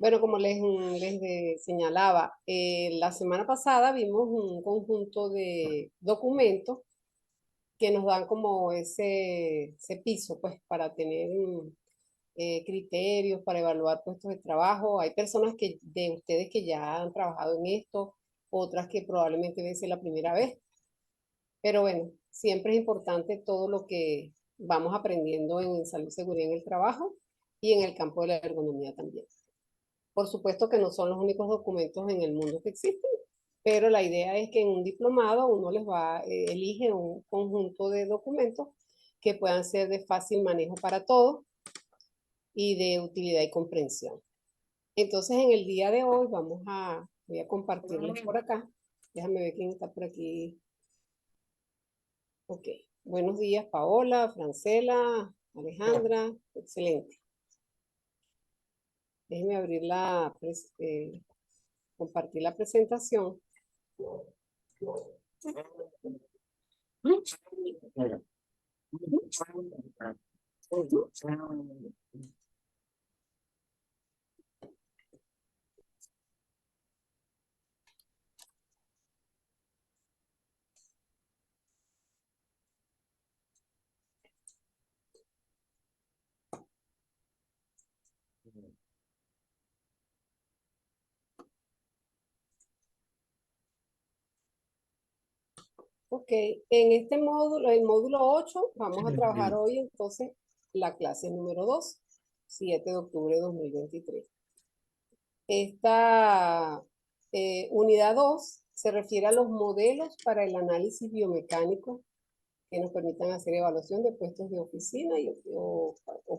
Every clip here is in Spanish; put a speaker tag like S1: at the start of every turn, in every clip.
S1: Bueno, como señalaba, la semana pasada vimos un conjunto de documentos que nos dan como ese piso, pues, para tener criterios, para evaluar puestos de trabajo. Hay personas de ustedes que ya han trabajado en esto, otras que probablemente debe ser la primera vez. Pero bueno, siempre es importante todo lo que vamos aprendiendo en salud y seguridad en el trabajo y en el campo de la ergonomía también. Por supuesto que no son los únicos documentos en el mundo que existen, pero la idea es que en un diplomado uno elige un conjunto de documentos que puedan ser de fácil manejo para todos y de utilidad y comprensión. Entonces, en el día de hoy voy a compartirles por acá. Déjame ver quién está por aquí. Ok. Buenos días, Paola, Francela, Alejandra. Excelente. Déjenme compartir la presentación. Ok, en este módulo, el módulo 8, vamos a trabajar hoy entonces la clase número 2, 7 de octubre de 2023. Esta unidad 2 se refiere a los modelos para el análisis biomecánico que nos permitan hacer evaluación de puestos de oficina o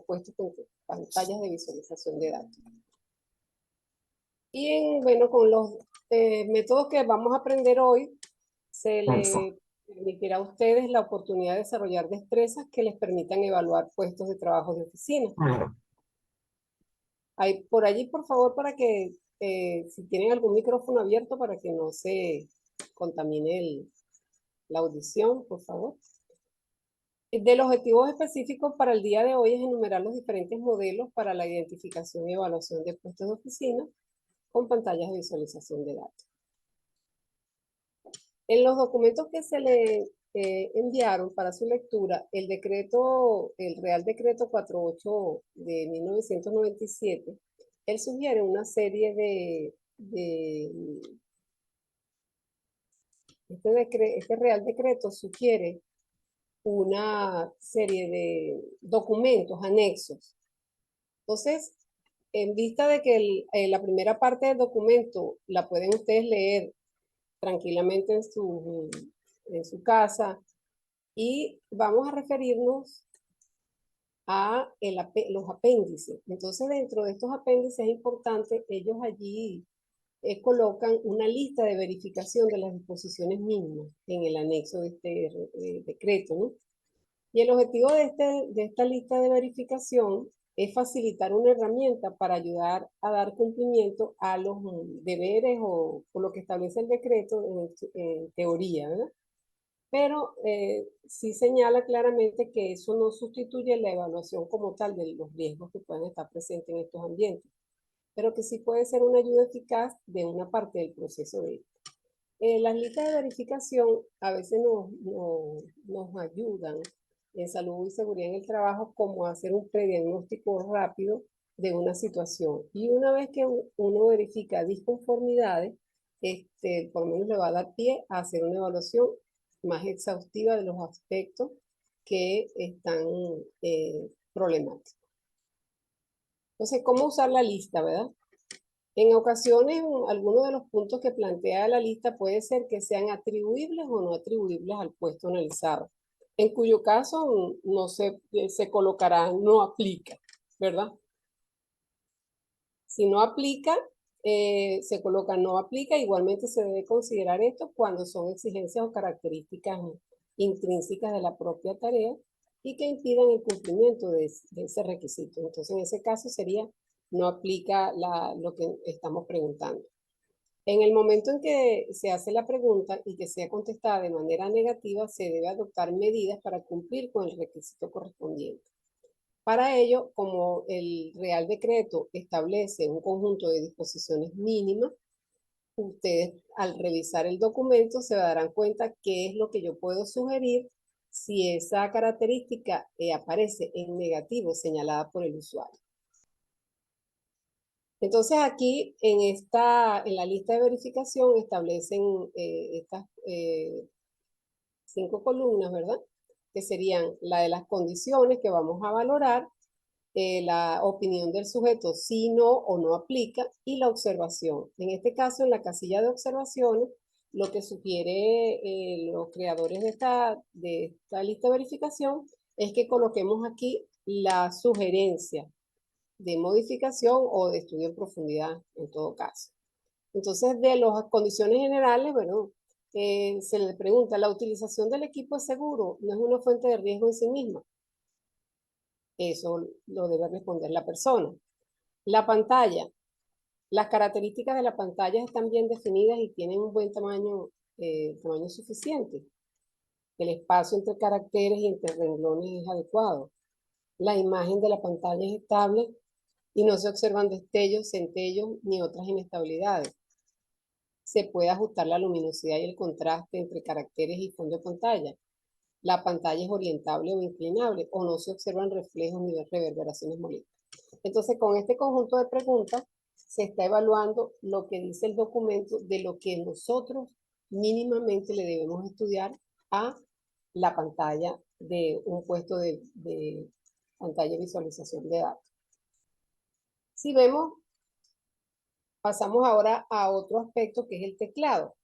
S1: puestos con pantallas de visualización de datos. Y bueno, con los métodos que vamos a aprender hoy, se le permitirá a ustedes la oportunidad de desarrollar destrezas que les permitan evaluar puestos de trabajo de oficina. Hay por allí, por favor, para que si tienen algún micrófono abierto para que no se contamine la audición, por favor. De los objetivos específicos para el día de hoy es enumerar los diferentes modelos para la identificación y evaluación de puestos de oficina con pantallas de visualización de datos. En los documentos que se le enviaron para su lectura, el Real Decreto 48 de 1997, él sugiere una serie este Real Decreto sugiere una serie de documentos anexos. Entonces, en vista de que la primera parte del documento la pueden ustedes leer tranquilamente en su casa, y vamos a referirnos a los apéndices. Entonces, dentro de estos apéndices es importante, ellos allí colocan una lista de verificación de las disposiciones mínimas en el anexo de este decreto, ¿no? Y el objetivo de esta lista de verificación es facilitar una herramienta para ayudar a dar cumplimiento a los deberes o lo que establece el decreto en teoría, ¿verdad? Pero sí señala claramente que eso no sustituye la evaluación como tal de los riesgos que pueden estar presentes en estos ambientes, pero que sí puede ser una ayuda eficaz de una parte del proceso de esto. Las listas de verificación a veces nos ayudan en salud y seguridad en el trabajo como a hacer un prediagnóstico rápido de una situación. Y una vez que uno verifica disconformidades, por lo menos le va a dar pie a hacer una evaluación más exhaustiva de los aspectos que están problemáticos. Entonces, ¿cómo usar la lista, verdad? En ocasiones, algunos de los puntos que plantea la lista puede ser que sean atribuibles o no atribuibles al puesto analizado, en cuyo caso no se colocará no aplica, ¿verdad? Si no aplica, se coloca no aplica, igualmente se debe considerar esto cuando son exigencias o características intrínsecas de la propia tarea y que impidan el cumplimiento de ese requisito. Entonces, en ese caso sería no aplica lo que estamos preguntando. En el momento en que se hace la pregunta y que sea contestada de manera negativa, se debe adoptar medidas para cumplir con el requisito correspondiente. Para ello, como el Real Decreto establece un conjunto de disposiciones mínimas, ustedes al revisar el documento se darán cuenta qué es lo que yo puedo sugerir si esa característica aparece en negativo señalada por el usuario. Entonces aquí en la lista de verificación establecen estas 5 columnas, ¿verdad? Que serían la de las condiciones que vamos a valorar, la opinión del sujeto si no o no aplica y la observación. En este caso, en la casilla de observaciones, lo que sugiere los creadores de esta lista de verificación es que coloquemos aquí la sugerencia de modificación o de estudio en profundidad en todo caso. Entonces, de las condiciones generales, bueno, se le pregunta, ¿la utilización del equipo es seguro? ¿No es una fuente de riesgo en sí misma? Eso lo debe responder la persona. La pantalla. Las características de la pantalla están bien definidas y tienen un buen tamaño, tamaño suficiente. El espacio entre caracteres y entre renglones es adecuado. La imagen de la pantalla es estable y no se observan destellos, centellos ni otras inestabilidades. Se puede ajustar la luminosidad y el contraste entre caracteres y fondo de pantalla. La pantalla es orientable o inclinable o no se observan reflejos ni reverberaciones molestas. Entonces, con este conjunto de preguntas, se está evaluando lo que dice el documento de lo que nosotros mínimamente le debemos estudiar a la pantalla de un puesto de pantalla de visualización de datos. Si vemos, pasamos ahora a otro aspecto que es el teclado.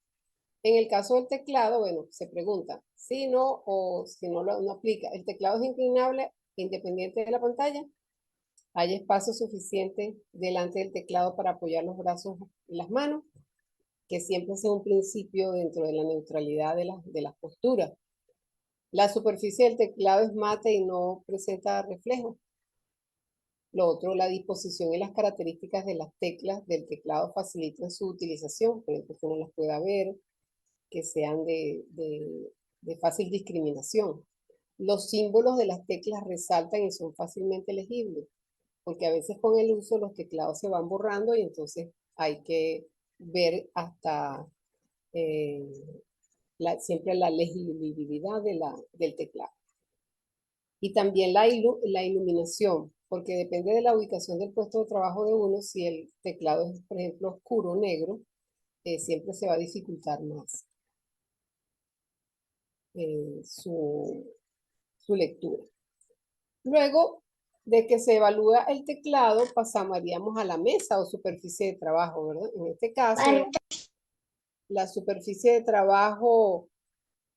S1: En el caso del teclado, bueno, se pregunta si no o si no no aplica. ¿El teclado es inclinable independiente de la pantalla? ¿Hay espacio suficiente delante del teclado para apoyar los brazos y las manos? Que siempre sea un principio dentro de la neutralidad de las posturas. La superficie del teclado es mate y no presenta reflejo. Lo otro, la disposición y las características de las teclas del teclado facilitan su utilización, por ejemplo, que uno las pueda ver, que sean de fácil discriminación. Los símbolos de las teclas resaltan y son fácilmente legibles, porque a veces con el uso los teclados se van borrando y entonces hay que ver hasta siempre la legibilidad del teclado. Y también la iluminación, porque depende de la ubicación del puesto de trabajo de uno, si el teclado es, por ejemplo, oscuro o negro, siempre se va a dificultar más su lectura. Luego de que se evalúa el teclado, pasaríamos a la mesa o superficie de trabajo, ¿verdad? En este caso, la superficie de trabajo,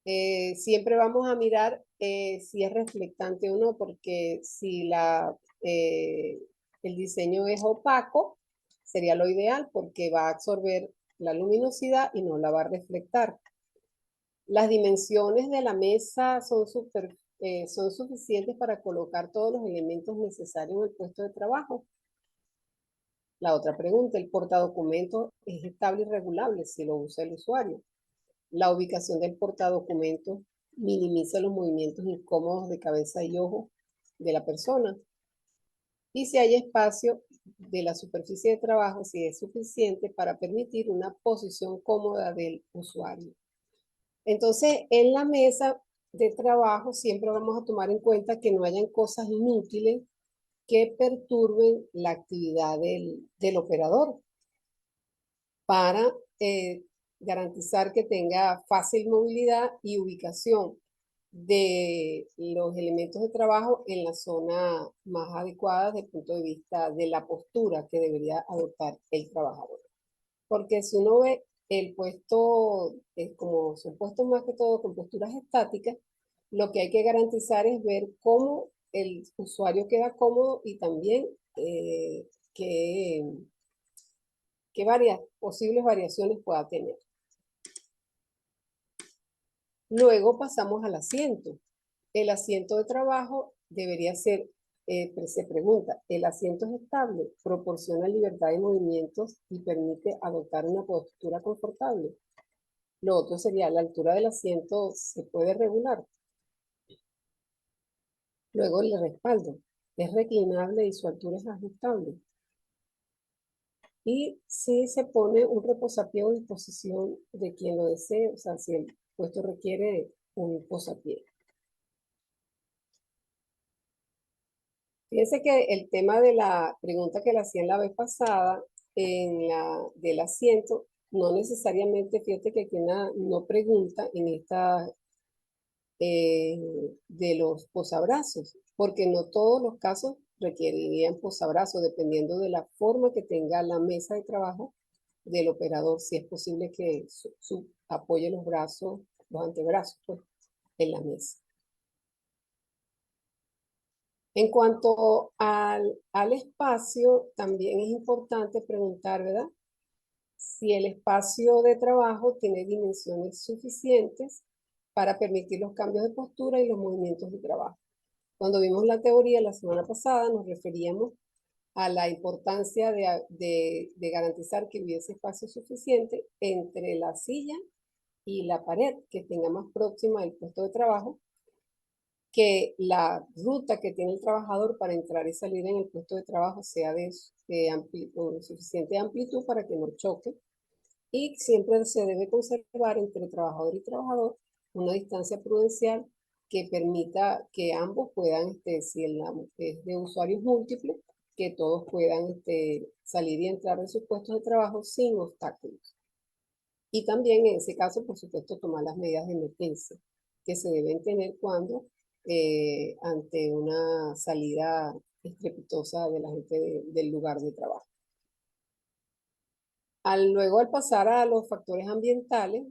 S1: siempre vamos a mirar si es reflectante o no, porque si el diseño es opaco, sería lo ideal porque va a absorber la luminosidad y no la va a reflectar. Las dimensiones de la mesa son suficientes para colocar todos los elementos necesarios en el puesto de trabajo. La otra pregunta, ¿el portadocumentos es estable y regulable si lo usa el usuario? La ubicación del portadocumentos minimiza los movimientos incómodos de cabeza y ojo de la persona. Y si hay espacio de la superficie de trabajo, si es suficiente para permitir una posición cómoda del usuario. Entonces, en la mesa de trabajo siempre vamos a tomar en cuenta que no hayan cosas inútiles que perturben la actividad del operador para garantizar que tenga fácil movilidad y ubicación de los elementos de trabajo en la zona más adecuada desde el punto de vista de la postura que debería adoptar el trabajador. Porque si uno ve el puesto, como son puestos más que todo con posturas estáticas, lo que hay que garantizar es ver cómo el usuario queda cómodo y también qué posibles variaciones pueda tener. Luego pasamos al asiento. El asiento de trabajo debería ser, se pregunta, ¿el asiento es estable? ¿Proporciona libertad de movimientos y permite adoptar una postura confortable? Lo otro sería, la altura del asiento se puede regular. Luego el respaldo. Es reclinable y su altura es ajustable. Y si se pone un reposapié a disposición de quien lo desee, o sea, si el puesto requiere un posapié. Fíjense que el tema de la pregunta que le hacían la vez pasada, del asiento, no necesariamente, fíjate que aquí no pregunta en esta eh, de los posabrazos, porque no todos los casos requerirían posabrazos, dependiendo de la forma que tenga la mesa de trabajo del operador, si es posible que apoye los brazos, los antebrazos, pues, en la mesa. En cuanto al espacio, también es importante preguntar, ¿verdad? Si el espacio de trabajo tiene dimensiones suficientes para permitir los cambios de postura y los movimientos de trabajo. Cuando vimos la teoría la semana pasada, nos referíamos a la importancia de garantizar que hubiese espacio suficiente entre la silla y la pared que tenga más próxima el puesto de trabajo, que la ruta que tiene el trabajador para entrar y salir en el puesto de trabajo sea de suficiente amplitud para que no choque, y siempre se debe conservar entre trabajador y trabajador una distancia prudencial que permita que ambos puedan, si es de usuarios múltiples, que todos puedan salir y entrar de sus puestos de trabajo sin obstáculos. Y también en ese caso, por supuesto, tomar las medidas de emergencia que se deben tener cuando ante una salida estrepitosa de la gente del lugar de trabajo. Luego, al pasar a los factores ambientales,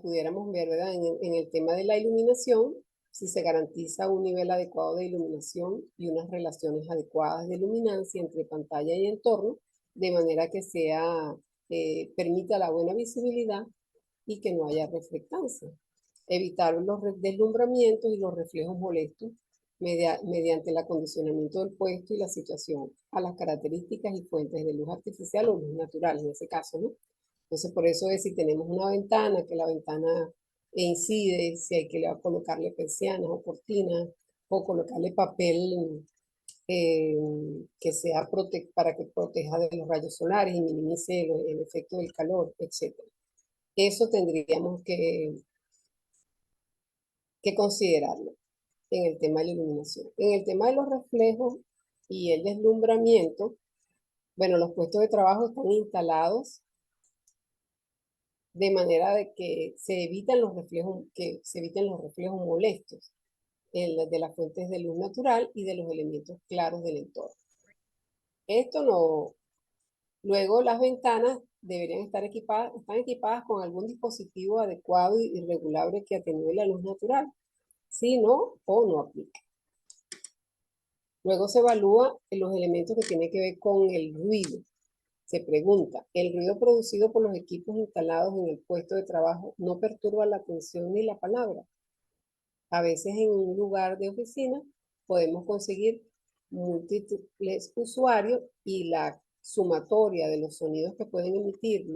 S1: pudiéramos ver, ¿verdad? En el tema de la iluminación, si se garantiza un nivel adecuado de iluminación y unas relaciones adecuadas de luminancia entre pantalla y entorno, de manera que permita la buena visibilidad y que no haya reflectancia. Evitar los deslumbramientos y los reflejos molestos mediante el acondicionamiento del puesto y la situación a las características y fuentes de luz artificial o luz natural, en ese caso, ¿no? Entonces, por eso es si tenemos una ventana, que la ventana incide, si hay que colocarle persianas o cortinas, o colocarle papel eh, que sea para que proteja de los rayos solares y minimice el efecto del calor, etc. Eso tendríamos que considerarlo en el tema de la iluminación. En el tema de los reflejos y el deslumbramiento, bueno, los puestos de trabajo están instalados de manera de que se eviten los reflejos molestos de las fuentes de luz natural y de los elementos claros del entorno. Esto no. Luego las ventanas deberían están equipadas con algún dispositivo adecuado y regulable que atenúe la luz natural. Si no, o no aplica. Luego se evalúa los elementos que tienen que ver con el ruido. Se pregunta, ¿el ruido producido por los equipos instalados en el puesto de trabajo no perturba la atención ni la palabra? A veces en un lugar de oficina podemos conseguir múltiples usuarios y la sumatoria de los sonidos que pueden emitir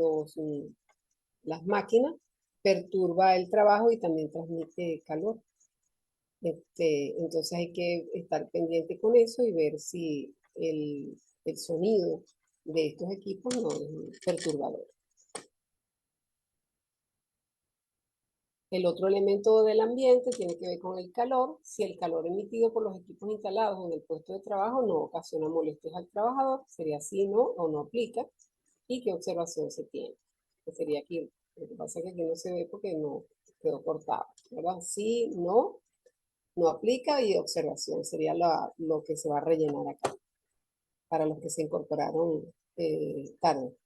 S1: las máquinas perturba el trabajo y también transmite calor. Entonces hay que estar pendiente con eso y ver si el sonido de estos equipos no es perturbador. El otro elemento del ambiente tiene que ver con el calor. Si el calor emitido por los equipos instalados en el puesto de trabajo no ocasiona molestias al trabajador, sería sí, no o no aplica. ¿Y qué observación se tiene? Que sería aquí. Lo que pasa es que aquí no se ve porque no quedó cortado, ¿verdad? Sí, no aplica y observación sería lo que se va a rellenar acá para los que se incorporaron tarde.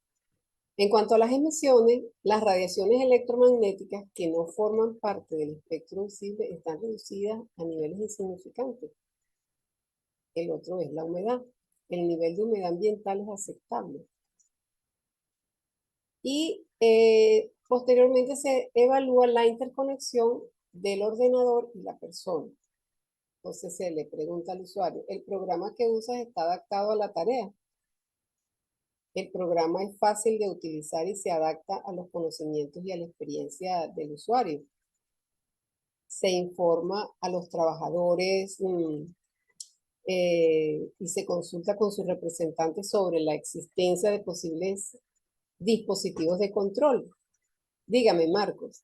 S1: En cuanto a las emisiones, las radiaciones electromagnéticas que no forman parte del espectro visible están reducidas a niveles insignificantes. El otro es la humedad. El nivel de humedad ambiental es aceptable. Y posteriormente se evalúa la interconexión del ordenador y la persona. Entonces se le pregunta al usuario, ¿el programa que usas está adaptado a la tarea? El programa es fácil de utilizar y se adapta a los conocimientos y a la experiencia del usuario. Se informa a los trabajadores y se consulta con sus representantes sobre la existencia de posibles dispositivos de control. Dígame, Marcos.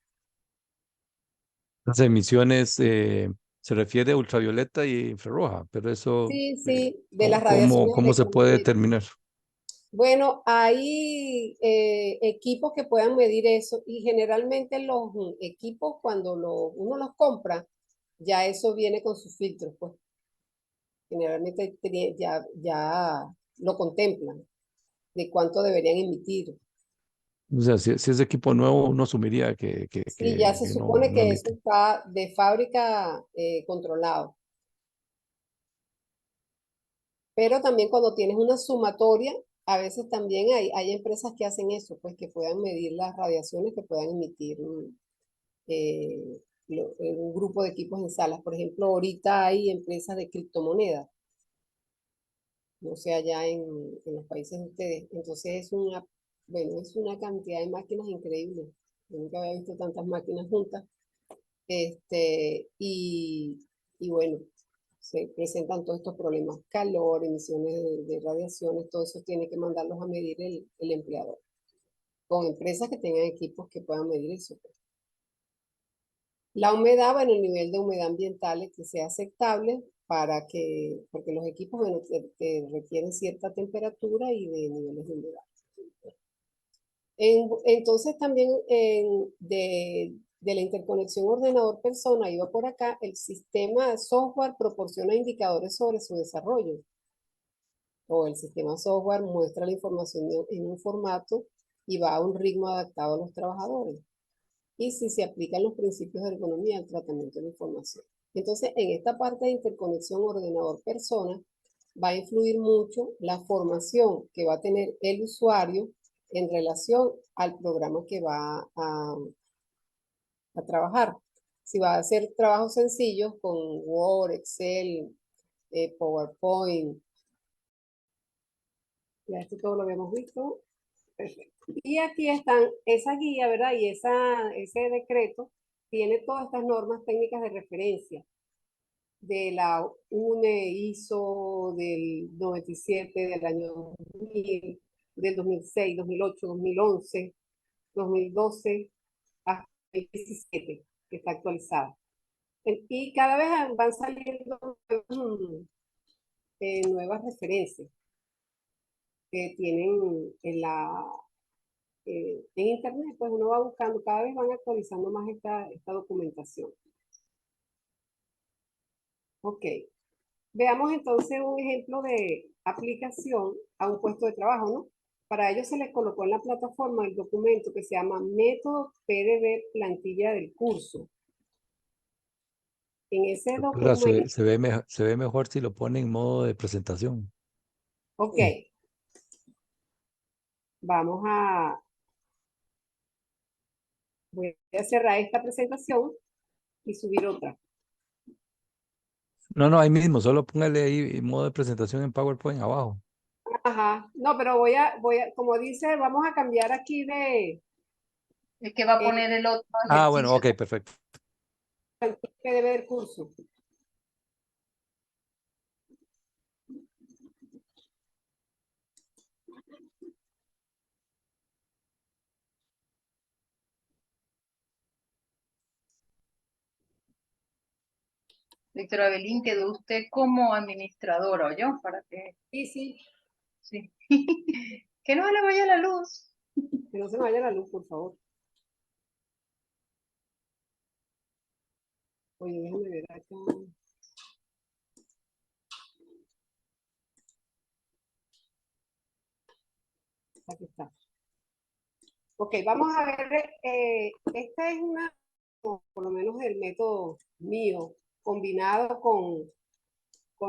S2: Las emisiones se refiere a ultravioleta y infrarroja, pero eso,
S1: Sí, sí, de las
S2: ¿cómo,
S1: radiaciones
S2: cómo se puede
S1: electromagnéticas.
S2: determinar?
S1: Bueno, hay equipos que puedan medir eso y generalmente los equipos cuando uno los compra, ya eso viene con sus filtros, pues generalmente ya lo contemplan de cuánto deberían emitir.
S2: O sea, si es equipo nuevo, uno asumiría que, que,
S1: Sí, ya
S2: que,
S1: se
S2: que no,
S1: supone
S2: no
S1: que eso
S2: emite.
S1: está de fábrica controlado. Pero también cuando tienes una sumatoria, a veces también hay empresas que hacen eso, pues que puedan medir las radiaciones que puedan emitir eh, un grupo de equipos en salas. Por ejemplo, ahorita hay empresas de criptomonedas, no sé, allá en los países de ustedes. Entonces bueno, es una cantidad de máquinas increíble. Yo nunca había visto tantas máquinas juntas. Y, y bueno, se presentan todos estos problemas, calor, emisiones de radiaciones, todo eso tiene que mandarlos a medir el empleador, con empresas que tengan equipos que puedan medir eso. La humedad, bueno, el nivel de humedad ambiental es que sea aceptable porque los equipos, bueno, te requieren cierta temperatura y de niveles de humedad. Entonces también de la interconexión ordenador-persona, iba por acá, el sistema de software proporciona indicadores sobre su desarrollo, o el sistema software muestra la información en un formato y va a un ritmo adaptado a los trabajadores. Y si se aplican los principios de ergonomía al tratamiento de la información. Entonces, en esta parte de interconexión ordenador-persona, va a influir mucho la formación que va a tener el usuario en relación al programa que va a trabajar. Si va a hacer trabajos sencillos con Word, Excel, PowerPoint, ya esto todo lo habíamos visto. Perfecto. Y aquí están esa guía, ¿verdad? Y ese decreto tiene todas estas normas técnicas de referencia de la UNE, ISO, del 97, del año 2000, del 2006, 2008, 2011, 2012, hasta 2017, que está actualizada. Y cada vez van saliendo nuevas referencias que tienen en internet, pues uno va buscando, cada vez van actualizando más esta documentación. Ok, veamos entonces un ejemplo de aplicación a un puesto de trabajo, ¿no? Para ello se les colocó en la plataforma el documento que se llama Método PDB Plantilla del Curso. En ese
S2: Doctora,
S1: documento,
S2: se ve mejor si lo pone en modo de presentación.
S1: ok,
S2: Sí.
S1: vamos a, voy a cerrar esta presentación y subir otra.
S2: No, no, ahí mismo, solo póngale ahí en modo de presentación en PowerPoint abajo.
S1: Ajá, no, pero como dice, vamos a cambiar aquí
S3: Es que va a
S1: eh,
S3: poner el otro
S2: Ah, bueno,
S3: ejercicio.
S2: ok, perfecto.
S1: que debe del curso.
S3: Víctor Abelín, quedó usted como administradora, ¿oyó? Para que,
S1: Sí, sí,
S3: sí. Que no se le vaya la luz.
S1: que no se me vaya la luz, por favor. Oye, déjame ver acá. Aquí está. Ok, vamos a ver. Esta es por lo menos el método mío, combinado con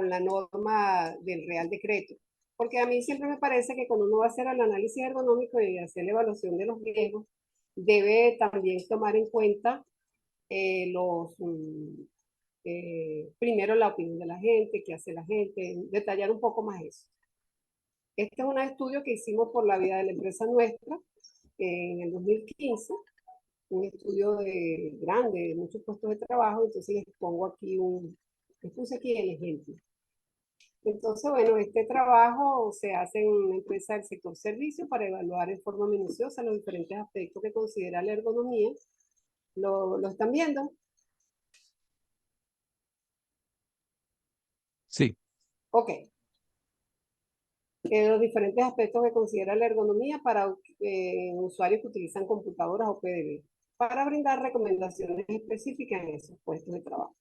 S1: la norma del Real Decreto. Porque a mí siempre me parece que cuando uno va a hacer el análisis ergonómico y hacer la evaluación de los riesgos, debe también tomar en cuenta primero la opinión de la gente, qué hace la gente, detallar un poco más eso. Este es un estudio que hicimos por la vida de la empresa nuestra en el 2015, un estudio grande, de muchos puestos de trabajo, entonces les pongo aquí les puse aquí el ejemplo. Entonces, bueno, este trabajo se hace en una empresa del sector servicio para evaluar en forma minuciosa los diferentes aspectos que considera la ergonomía. ¿Lo están viendo?
S2: Sí,
S1: Ok. Los diferentes aspectos que considera la ergonomía para usuarios que utilizan computadoras o PDB, para brindar recomendaciones específicas en esos puestos de trabajo.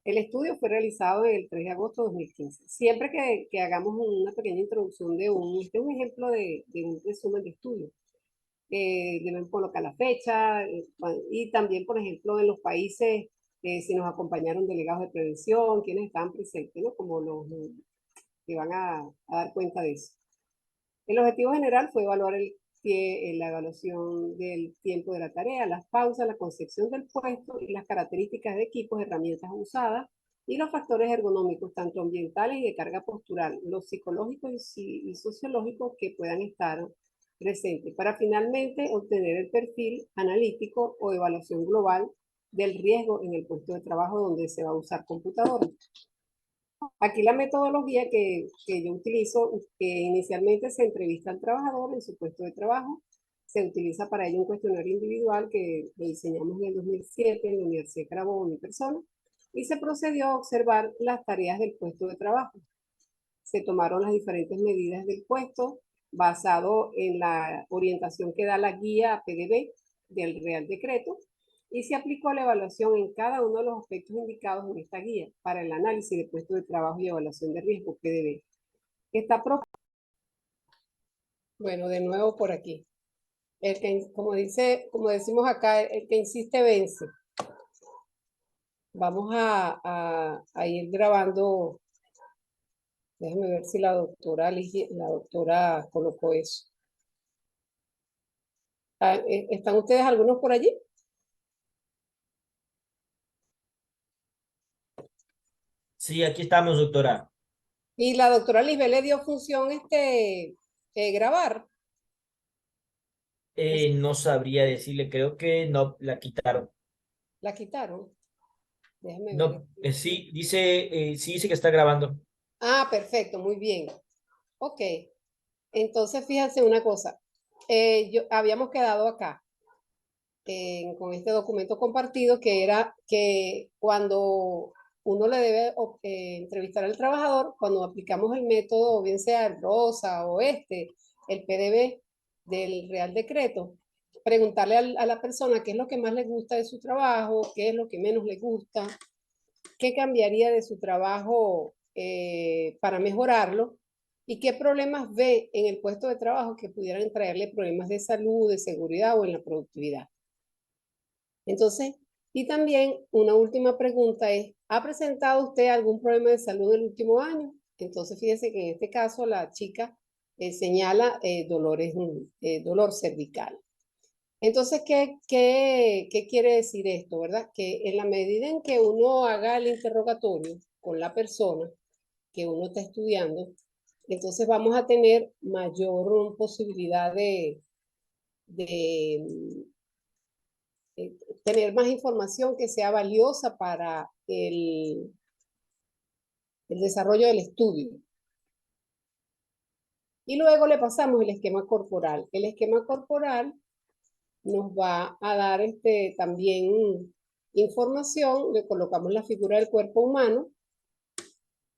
S1: El estudio fue realizado el 3 de agosto de 2015. Siempre que hagamos una pequeña introducción este es un ejemplo de un resumen de estudio. Deben colocar la fecha y también, por ejemplo, en los países, si nos acompañaron delegados de prevención, quienes estaban presentes, ¿no? Como los que van a dar cuenta de eso. El objetivo general fue evaluar la evaluación del tiempo de la tarea, las pausas, la concepción del puesto y las características de equipos, herramientas usadas y los factores ergonómicos, tanto ambientales y de carga postural, los psicológicos y sociológicos que puedan estar presentes, para finalmente obtener el perfil analítico o evaluación global del riesgo en el puesto de trabajo donde se va a usar computadora. Aquí la metodología que yo utilizo, que inicialmente se entrevista al trabajador en su puesto de trabajo, se utiliza para ello un cuestionario individual que lo diseñamos en el 2007 en la Universidad de Carabobo, mi persona, y se procedió a observar las tareas del puesto de trabajo. Se tomaron las diferentes medidas del puesto basado en la orientación que da la guía PDB del Real Decreto y se aplicó la evaluación en cada uno de los aspectos indicados en esta guía para el análisis de puestos de trabajo y evaluación de riesgo PDB. Bueno, de nuevo por aquí. Como decimos acá, el que insiste vence. Vamos a ir grabando. Déjame ver si la doctora colocó eso. ¿Están ustedes algunos por allí?
S4: Sí, aquí estamos, doctora.
S1: Y la doctora Lisbeth le dio función grabar.
S4: No sabría decirle, creo que no, la quitaron.
S1: La quitaron. Déjeme ver.
S4: No, sí dice que está grabando.
S1: Ah, perfecto, muy bien. Ok. Entonces, fíjense una cosa. Habíamos quedado acá con este documento compartido que era que cuando uno le debe entrevistar al trabajador, cuando aplicamos el método, bien sea el ROSA o el PDB del Real Decreto, preguntarle a la persona qué es lo que más le gusta de su trabajo, qué es lo que menos le gusta, qué cambiaría de su trabajo para mejorarlo y qué problemas ve en el puesto de trabajo que pudieran traerle problemas de salud, de seguridad o en la productividad. Entonces, y también una última pregunta es, ¿ha presentado usted algún problema de salud en el último año? Entonces, fíjese que en este caso la chica señala dolor cervical. Entonces, ¿qué quiere decir esto, verdad? Que en la medida en que uno haga el interrogatorio con la persona que uno está estudiando, entonces vamos a tener mayor posibilidad de tener más información que sea valiosa para el desarrollo del estudio. Y luego le pasamos el esquema corporal. El esquema corporal nos va a dar también información, le colocamos la figura del cuerpo humano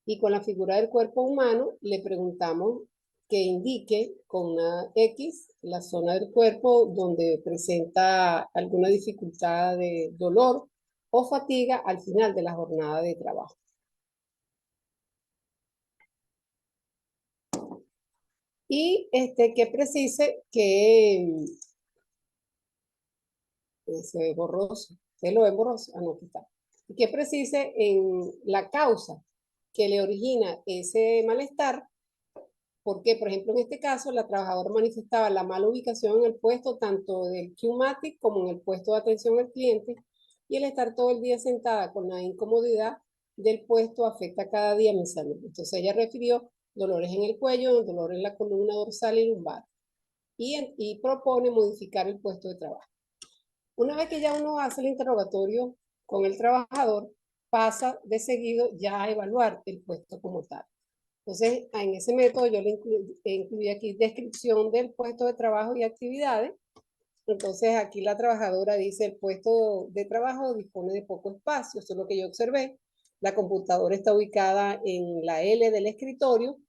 S1: y con la figura del cuerpo humano le preguntamos que indique con una X la zona del cuerpo donde presenta alguna dificultad de dolor o fatiga al final de la jornada de trabajo. Y que precise que se ve borroso. ¿Usted lo ve borroso? Ah, no, aquí está. Y que precise en la causa que le origina ese malestar, porque, por ejemplo, en este caso, la trabajadora manifestaba la mala ubicación en el puesto, tanto del Qmatic como en el puesto de atención al cliente, y el estar todo el día sentada con la incomodidad del puesto afecta cada día mi salud. Entonces ella refirió dolores en el cuello, dolor en la columna dorsal y lumbar, y propone modificar el puesto de trabajo. Una vez que ya uno hace el interrogatorio con el trabajador, pasa de seguido ya a evaluar el puesto como tal. Entonces, en ese método yo le incluí aquí descripción del puesto de trabajo y actividades. Entonces, aquí la trabajadora dice, el puesto de trabajo dispone de poco espacio, eso es lo que yo observé. La computadora está ubicada en la L del escritorio,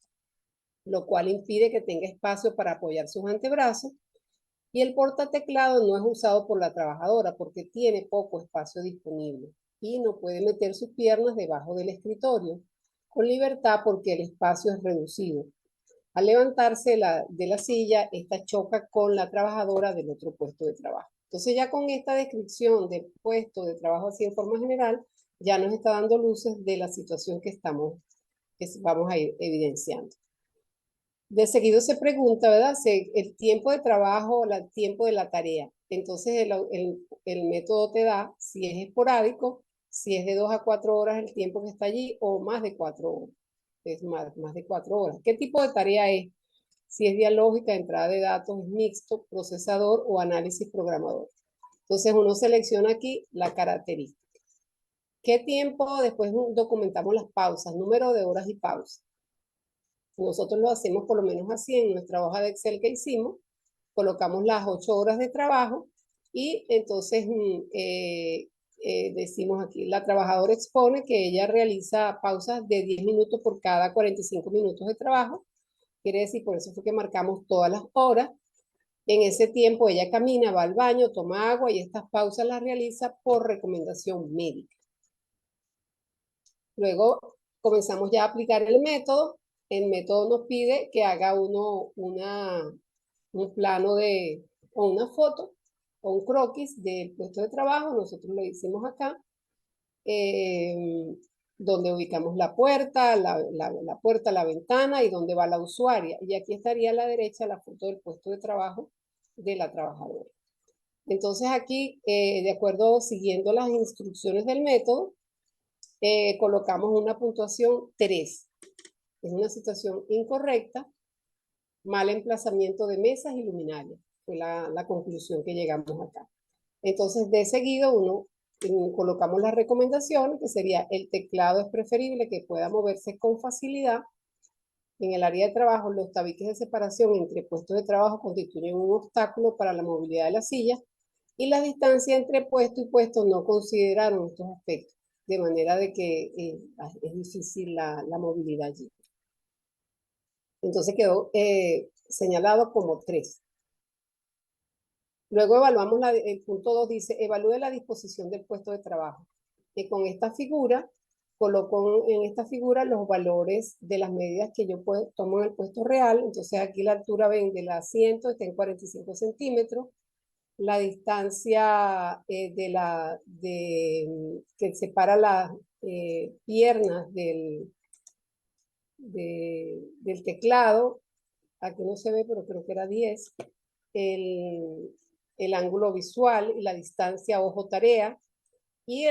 S1: lo cual impide que tenga espacio para apoyar sus antebrazos. Y el portateclado no es usado por la trabajadora porque tiene poco espacio disponible y no puede meter sus piernas debajo del escritorio con libertad porque el espacio es reducido. Al levantarse de la silla, esta choca con la trabajadora del otro puesto de trabajo. Entonces ya con esta descripción del puesto de trabajo así en forma general, ya nos está dando luces de la situación que vamos a ir evidenciando. De seguido se pregunta, ¿verdad? El tiempo de trabajo, el tiempo de la tarea. Entonces el método te da si es esporádico, si es de 2 a 4 horas el tiempo que está allí o más de 4 horas. Es más de 4 horas. ¿Qué tipo de tarea es? Si es dialógica, entrada de datos, es mixto, procesador o análisis programador. Entonces uno selecciona aquí la característica. ¿Qué tiempo? Después documentamos las pausas, número de horas y pausas. Nosotros lo hacemos por lo menos así en nuestra hoja de Excel que hicimos. Colocamos las 8 horas de trabajo y entonces decimos aquí, la trabajadora expone que ella realiza pausas de 10 minutos por cada 45 minutos de trabajo. Quiere decir, por eso fue que marcamos todas las horas. En ese tiempo ella camina, va al baño, toma agua y estas pausas las realiza por recomendación médica. Luego comenzamos ya a aplicar el método. El método nos pide que haga un plano o una foto o un croquis del puesto de trabajo. Nosotros lo hicimos acá, donde ubicamos la puerta, la ventana y donde va la usuaria. Y aquí estaría a la derecha la foto del puesto de trabajo de la trabajadora. Entonces aquí, de acuerdo, siguiendo las instrucciones del método, colocamos una puntuación 3. Es una situación incorrecta, mal emplazamiento de mesas y luminarias. Fue la conclusión que llegamos acá. Entonces, de seguido, colocamos las recomendaciones, que sería el teclado es preferible que pueda moverse con facilidad. En el área de trabajo, los tabiques de separación entre puestos de trabajo constituyen un obstáculo para la movilidad de las sillas y la distancia entre puesto y puesto no consideraron estos aspectos, de manera de que es difícil la movilidad allí. Entonces quedó señalado como 3. Luego evaluamos, el punto 2 dice, evalúe la disposición del puesto de trabajo. Y con esta figura, coloco en esta figura los valores de las medidas que yo tomo en el puesto real. Entonces aquí la altura ven del asiento está en 45 centímetros. La distancia que separa las piernas del teclado, aquí no se ve, pero creo que era 10, el ángulo visual y la distancia ojo-tarea, y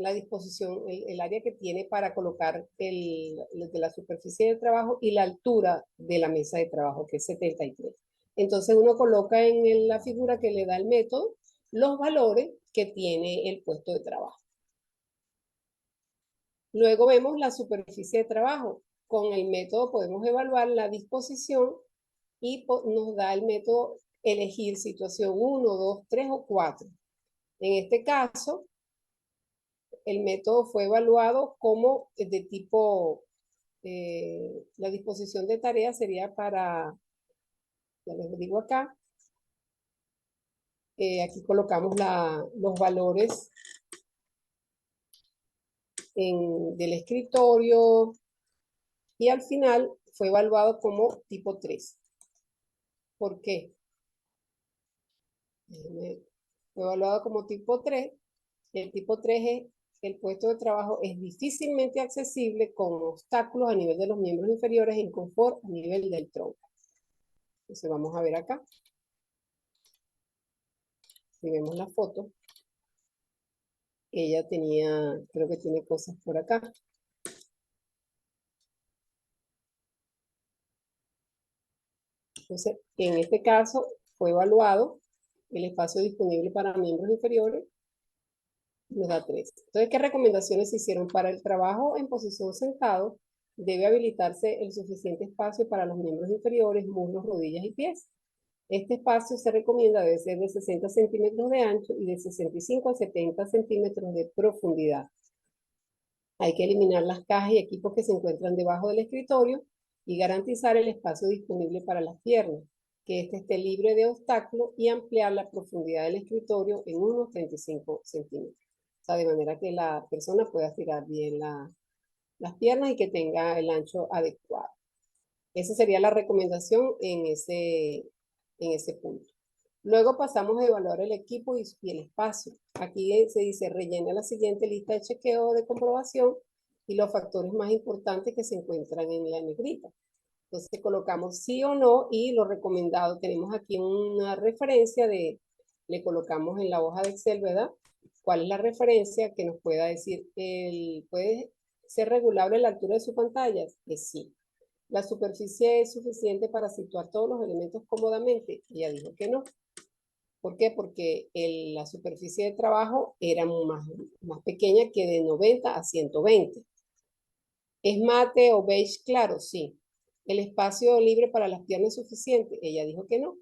S1: la disposición, el área que tiene para colocar de la superficie de trabajo y la altura de la mesa de trabajo, que es 73. Entonces uno coloca en la figura que le da el método los valores que tiene el puesto de trabajo. Luego vemos la superficie de trabajo. Con el método podemos evaluar la disposición y nos da el método elegir situación 1, 2, 3 o 4. En este caso, el método fue evaluado como de tipo, la disposición de tareas sería para, ya les digo acá, aquí colocamos los valores del escritorio y al final fue evaluado como tipo 3. ¿Por qué? Fue evaluado como tipo 3. El tipo 3 es el puesto de trabajo es difícilmente accesible con obstáculos a nivel de los miembros inferiores e inconfort a nivel del tronco. Entonces vamos a ver acá. Si vemos la foto, ella tenía, creo que tiene cosas por acá. Entonces, en este caso fue evaluado el espacio disponible para miembros inferiores Nos da 3. Entonces, ¿qué recomendaciones se hicieron? Para el trabajo en posición sentado, debe habilitarse el suficiente espacio para los miembros inferiores, muslos, rodillas y pies. Este espacio se recomienda debe ser de 60 centímetros de ancho y de 65 a 70 centímetros de profundidad. Hay que eliminar las cajas y equipos que se encuentran debajo del escritorio y garantizar el espacio disponible para las piernas, que éste esté libre de obstáculos y ampliar la profundidad del escritorio en unos 35 centímetros. O sea, de manera que la persona pueda estirar bien las piernas y que tenga el ancho adecuado. Esa sería la recomendación en ese punto. Luego pasamos a evaluar el equipo y el espacio. Aquí se dice, rellena la siguiente lista de chequeo de comprobación y los factores más importantes que se encuentran en la negrita. Entonces colocamos sí o no y lo recomendado. Tenemos aquí una referencia le colocamos en la hoja de Excel, ¿verdad? ¿Cuál es la referencia que nos pueda decir? ¿Puede ser regulable la altura de su pantalla? Que sí. ¿La superficie es suficiente para situar todos los elementos cómodamente? Ella dijo que no. ¿Por qué? Porque la superficie de trabajo era más pequeña que de 90 a 120. ¿Es mate o beige claro? Sí. ¿El espacio libre para las piernas es suficiente? Ella dijo que no,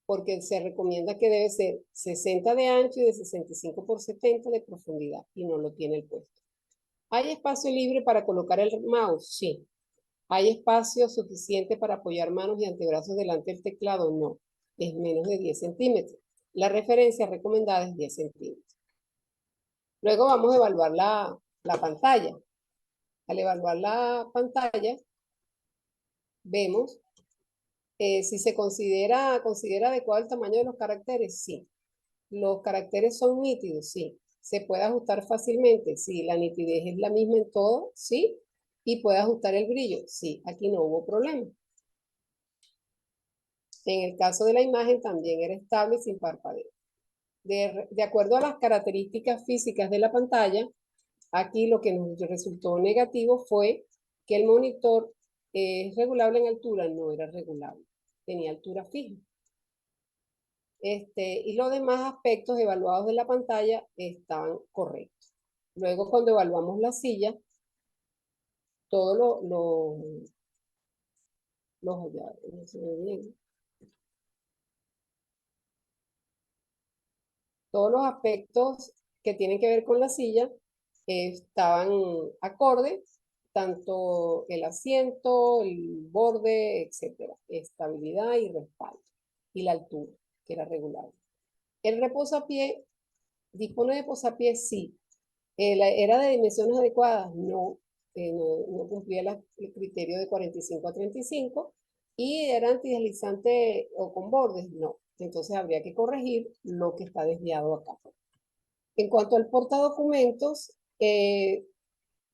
S1: porque se recomienda que debe ser 60 de ancho y de 65 por 70 de profundidad, y no lo tiene el puesto. ¿Hay espacio libre para colocar el mouse? Sí. ¿Hay espacio suficiente para apoyar manos y antebrazos delante del teclado? No. Es menos de 10 centímetros. La referencia recomendada es 10 centímetros. Luego vamos a evaluar la pantalla. Al evaluar la pantalla, vemos si se considera adecuado el tamaño de los caracteres. Sí. ¿Los caracteres son nítidos? Sí. ¿Se puede ajustar fácilmente? Sí. ¿La nitidez es la misma en todo? Sí. ¿Y puede ajustar el brillo? Sí. Aquí no hubo problema. En el caso de la imagen también era estable sin parpadeo. De acuerdo a las características físicas de la pantalla, aquí lo que nos resultó negativo fue que el monitor es regulable en altura, no era regulable, tenía altura fija. Y los demás aspectos evaluados de la pantalla estaban correctos. Luego, cuando evaluamos la silla, todos todos los aspectos que tienen que ver con la silla estaban acordes, tanto el asiento, el borde, etcétera, estabilidad y respaldo, y la altura, que era regular. El reposapié, ¿dispone de posapié? Sí. ¿Era de dimensiones adecuadas? No, no cumplía el criterio de 45 a 35, y era antideslizante o con bordes, no. Entonces habría que corregir lo que está desviado acá. En cuanto al portadocumentos,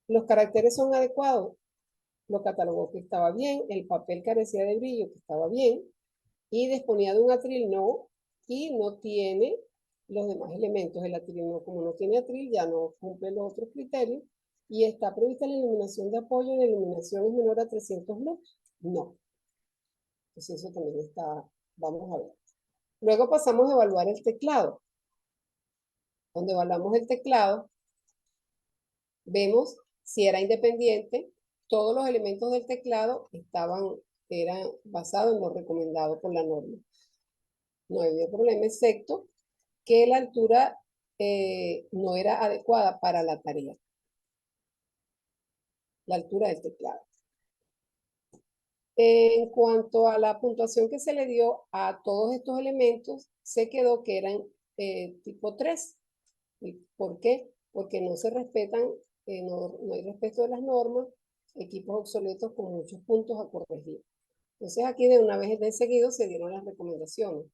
S1: los caracteres son adecuados. Lo catalogó que estaba bien, el papel carecía de brillo, que estaba bien, y disponía de un atril, no, y no tiene los demás elementos. El atril no, como no tiene atril, ya no cumple los otros criterios, y está prevista la iluminación de apoyo. ¿La iluminación es menor a 300 lux? No. Entonces eso también está, vamos a ver. Luego pasamos a evaluar el teclado. Cuando evaluamos el teclado, vemos si era independiente. Todos los elementos del teclado eran basados en lo recomendado por la norma. No había problema, excepto que la altura no era adecuada para la tarea. La altura del teclado. En cuanto a la puntuación que se le dio a todos estos elementos, se quedó que eran tipo 3. ¿Por qué? Porque no se respetan, no hay respeto de las normas, equipos obsoletos con muchos puntos a corregir. Entonces aquí de una vez de seguido se dieron las recomendaciones.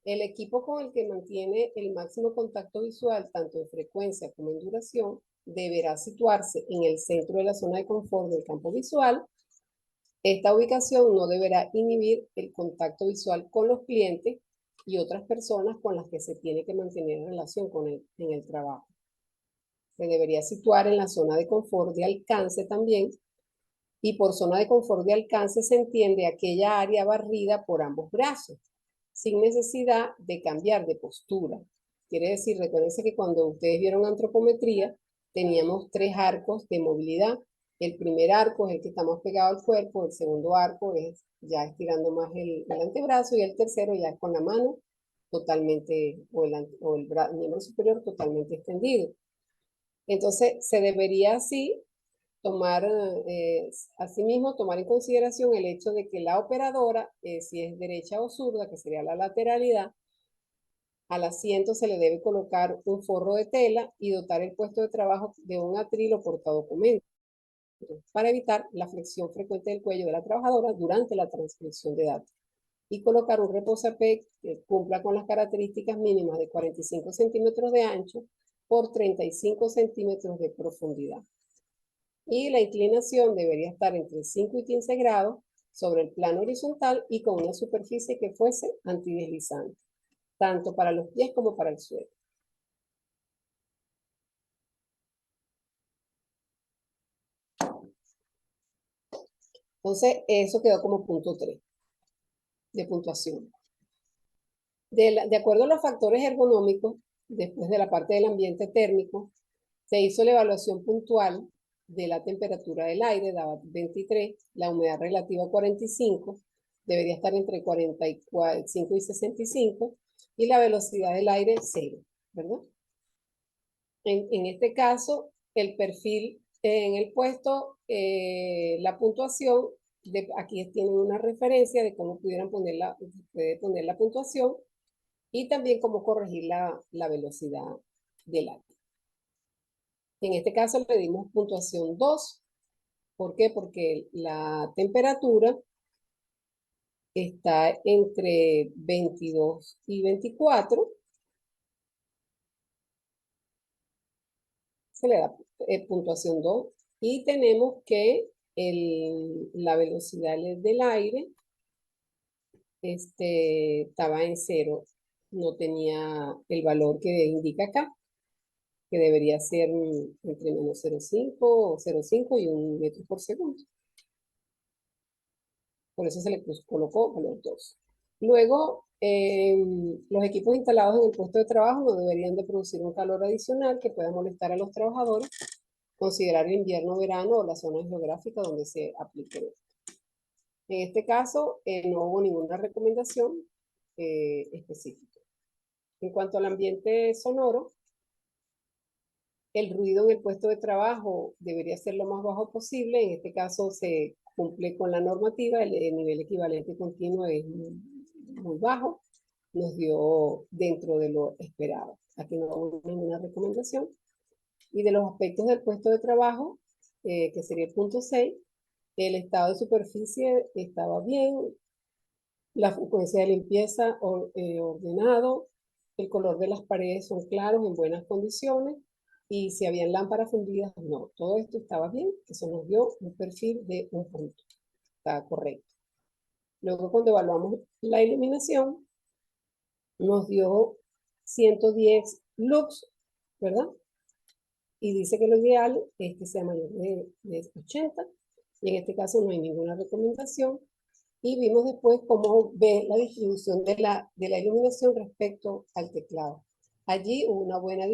S1: El equipo con el que mantiene el máximo contacto visual, tanto en frecuencia como en duración, deberá situarse en el centro de la zona de confort del campo visual. Esta ubicación no deberá inhibir el contacto visual con los clientes y otras personas con las que se tiene que mantener en relación en el trabajo. Se debería situar en la zona de confort de alcance también, y por zona de confort de alcance se entiende aquella área barrida por ambos brazos, sin necesidad de cambiar de postura. Quiere decir, recuérdense que cuando ustedes vieron antropometría, teníamos 3 arcos de movilidad. El primer arco es el que está más pegado al cuerpo, el segundo arco es ya estirando más el antebrazo y el tercero ya es con la mano totalmente, o el miembro superior totalmente extendido. Entonces, se debería así tomar, asimismo, tomar en consideración el hecho de que la operadora, si es derecha o zurda, que sería la lateralidad, al asiento se le debe colocar un forro de tela y dotar el puesto de trabajo de un atril o portadocumentos para evitar la flexión frecuente del cuello de la trabajadora durante la transcripción de datos. Y colocar un reposapé que cumpla con las características mínimas de 45 centímetros de ancho por 35 centímetros de profundidad. Y la inclinación debería estar entre 5 y 15 grados sobre el plano horizontal y con una superficie que fuese antideslizante, tanto para los pies como para el suelo. Entonces, eso quedó como punto 3 de puntuación. De acuerdo a los factores ergonómicos, después de la parte del ambiente térmico, se hizo la evaluación puntual de la temperatura del aire, daba 23, la humedad relativa 45, debería estar entre 45 y 65, y la velocidad del aire 0, ¿verdad? En este caso, el perfil en el puesto, la puntuación, aquí tienen una referencia de cómo pudieran poner la puntuación y también cómo corregir la velocidad del aire. En este caso le dimos puntuación 2. ¿Por qué? Porque la temperatura está entre 22 y 24. Se le da puntuación 2. Y tenemos que la velocidad del aire estaba en 0. No tenía el valor que indica acá, que debería ser entre menos 0,5 o 0,5 y 1 metro por segundo. Por eso se le colocó valor 2. Luego, los equipos instalados en el puesto de trabajo no deberían de producir un calor adicional que pueda molestar a los trabajadores, considerar el invierno, verano o la zona geográfica donde se aplique esto. En este caso, no hubo ninguna recomendación específica. En cuanto al ambiente sonoro, el ruido en el puesto de trabajo debería ser lo más bajo posible. En este caso se cumple con la normativa, el nivel equivalente continuo es muy bajo, nos dio dentro de lo esperado. Aquí no hubo ninguna recomendación. Y de los aspectos del puesto de trabajo, que sería el punto 6, el estado de superficie estaba bien, la frecuencia de limpieza ordenado, el color de las paredes son claros, en buenas condiciones, y si habían lámparas fundidas, no. Todo esto estaba bien, eso nos dio un perfil de un punto. Está correcto. Luego, cuando evaluamos la iluminación, nos dio 110 lux, ¿verdad? Y dice que lo ideal es que sea mayor de 80, y en este caso no hay ninguna recomendación. Y vimos después cómo ve la distribución de la iluminación respecto al teclado. Allí hubo una buena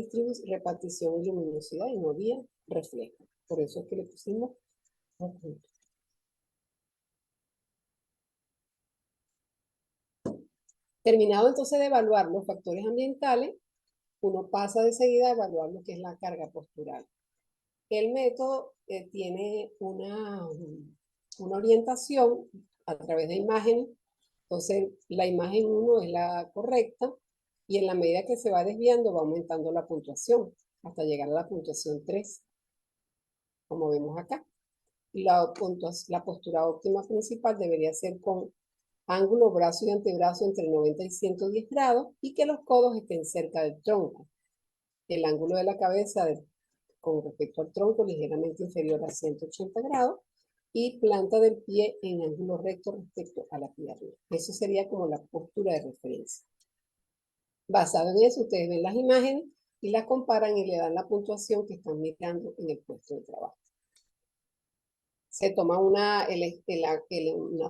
S1: repartición de luminosidad y no había reflejo. Por eso es que le pusimos un punto. Terminado entonces de evaluar los factores ambientales, uno pasa de seguida a evaluar lo que es la carga postural. El método tiene una orientación a través de imágenes. Entonces, la imagen 1 es la correcta y en la medida que se va desviando va aumentando la puntuación hasta llegar a la puntuación 3, como vemos acá. Y la postura óptima principal debería ser con ángulo brazo y antebrazo entre 90 y 110 grados y que los codos estén cerca del tronco. El ángulo de la cabeza con respecto al tronco ligeramente inferior a 180 grados y planta del pie en ángulo recto respecto a la pierna. Eso sería como la postura de referencia. Basado en eso, ustedes ven las imágenes y las comparan y le dan la puntuación que están mirando en el puesto de trabajo. Se toma una